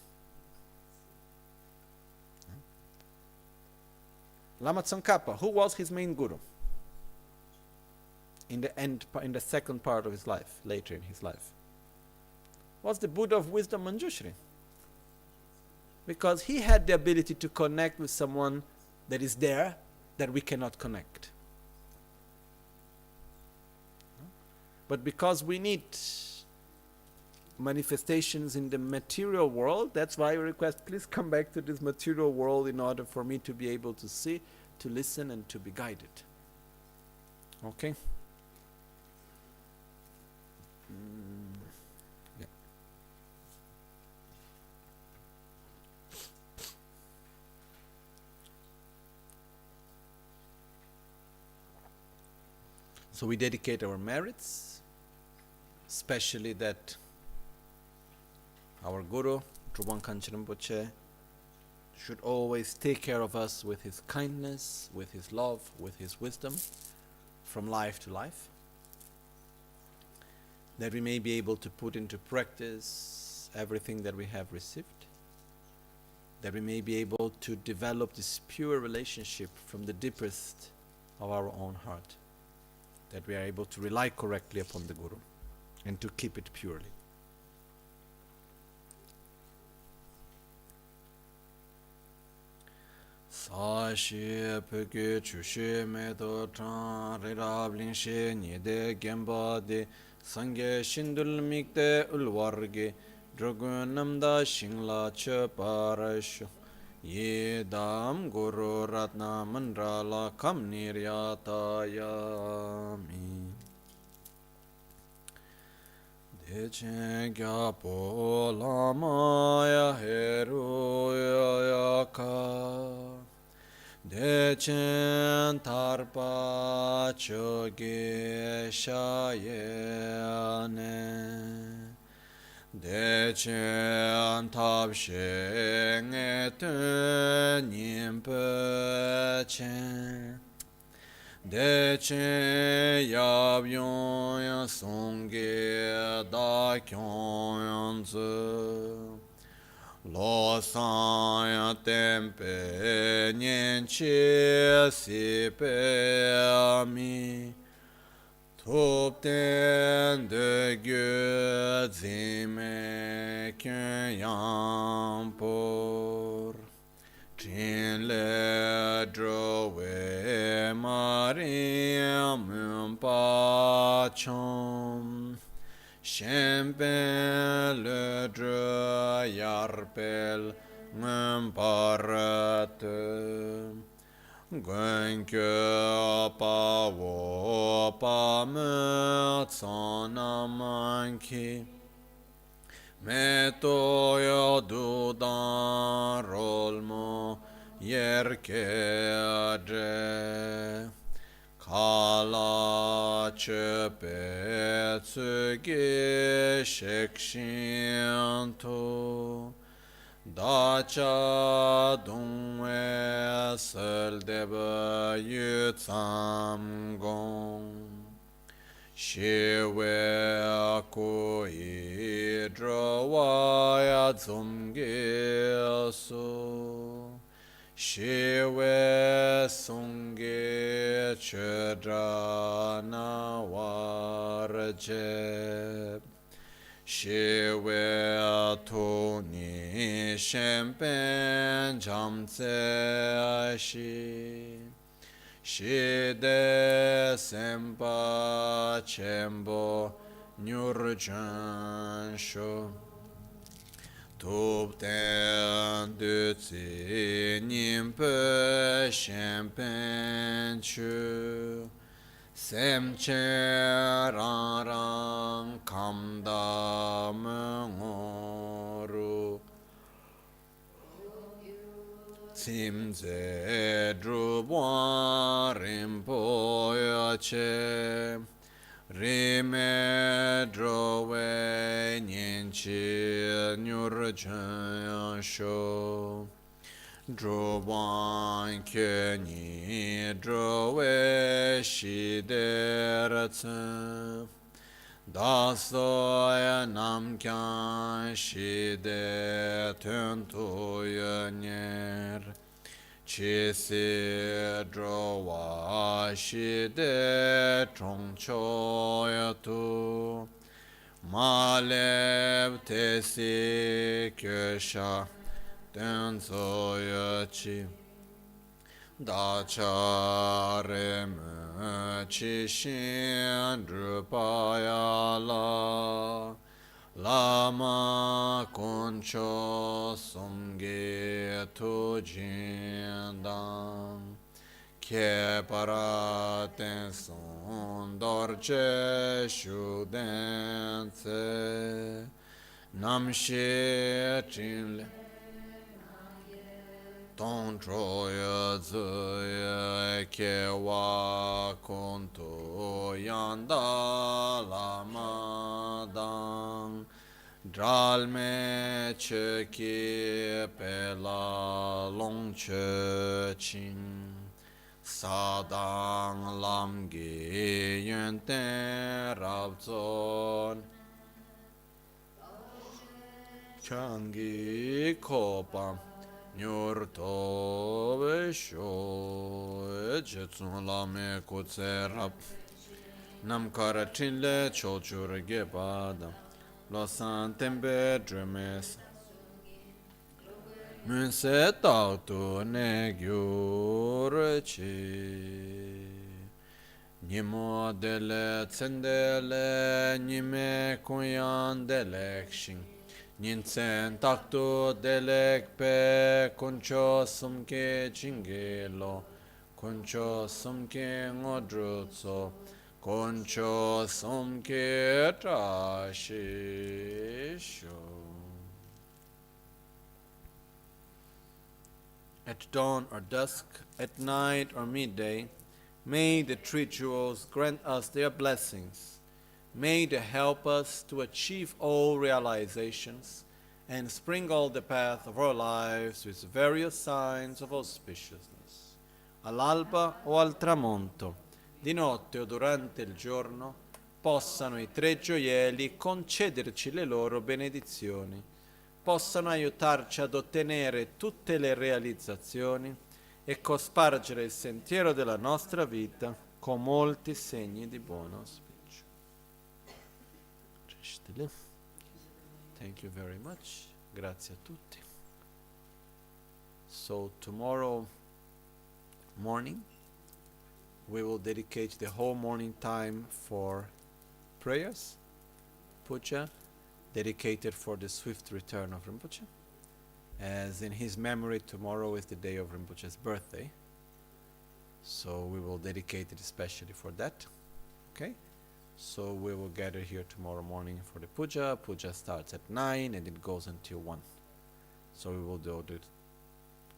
Lama Tsongkhapa, who was his main guru? In the second part of his life, later in his life, was the Buddha of wisdom Manjushri. Because he had the ability to connect with someone that is there that we cannot connect. But because we need manifestations in the material world, that's why we request, please come back to this material world in order for me to be able to see, to listen, and to be guided. Okay? Yeah. So we dedicate our merits, especially that our Guru, Trubham Khanchen Rinpoche, should always take care of us with his kindness, with his love, with his wisdom, from life to life, that we may be able to put into practice everything that we have received, that we may be able to develop this pure relationship from the deepest of our own heart, that we are able to rely correctly upon the Guru and to keep it purely. Sashi peke chushe medo chan rirab lingshe nide gemba de sangye shindul mikde ulwarge drogun namda shingla che parashu ye dam guru ratna mandrala kam niryata yami dechen kya po lama ya heru ya ka dechen tarpa choge shayane Dechen tabshe ngeten nyimpe chen Dechen yabyon songge da kyon zi Lo san tempe nyenche si pe mi Top ten de Gud zime kön yampor Trin le drove Mariam pachom Shempen le dre yarpel parate Gönke pa wo pa me tsana manki Me to yo dudan rolmo yerke adre Kala chepe tsuge shekshinto Dacha dungwe sel deba yu tsam gong Shiwe ku hidra waya dzumge so Shiwe sungge chedra na warjeb Shiwe tuni shempen jamtse shi Shide sempa chembo nyurjan sho Tupten dutsi nimpe shempen chu Semche rang kamda mengoru Tsimze drubwa rimpo yache Rime drowe nyenchi nyurjan sho Drobwan kenyi drowe shideratse Dasoya namkyan shide tuntuya nyer Chisi drowa shide chongchoya tu Malev tesi kyesha Tenso yachi Dachare me chishin drupaya la Lama concho sumge tu jindang Che paraten son dorje shudense Namshe chinle Ton troya zya kewa konto yanda lama dang Dralme cheki pela long ching Sadang lamgi yenten rabzon Changi kopam Nyurto vesho Jetsun lame kutserap Namkara chinle chochur gepada Losan tembe dremes Munse tautu ne gyurchi Nimo dele tsendele Nime kunyan delekshin Ninsen taktu delek pe kuncho sumke chingelo kuncho sumke ngodrutso kuncho sumke trashisho. At dawn or dusk, at night or midday, may the rituals grant us their blessings. May they help us to achieve all realizations and sprinkle the path of our lives with various signs of auspiciousness. All'alba o al tramonto, di notte o durante il giorno, possano i tre gioielli concederci le loro benedizioni, possano aiutarci ad ottenere tutte le realizzazioni e cospargere il sentiero della nostra vita con molti segni di buon auspicio. Thank you very much. Grazie a tutti. So tomorrow morning we will dedicate the whole morning time for prayers, puja, dedicated for the swift return of Rinpoche, as in his memory tomorrow is the day of Rinpoche's birthday. So we will dedicate it especially for that. Okay? So we will gather here tomorrow morning for the puja. Puja starts at 9 and it goes until 1. So we will do the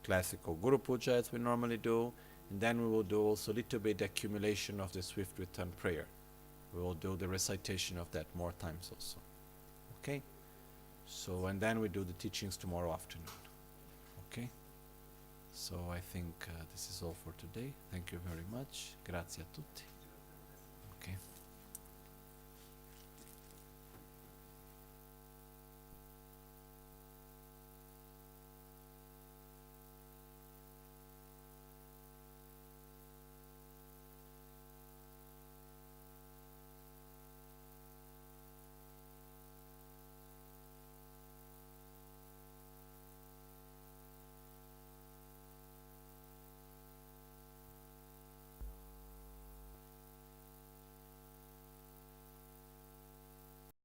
classical Guru Puja as we normally do, and then we will do also a little bit accumulation of the swift return prayer. We will do the recitation of that more times also. Okay? So, and then we do the teachings tomorrow afternoon. Okay? So I think this is all for today. Thank you very much. Grazie a tutti. Okay.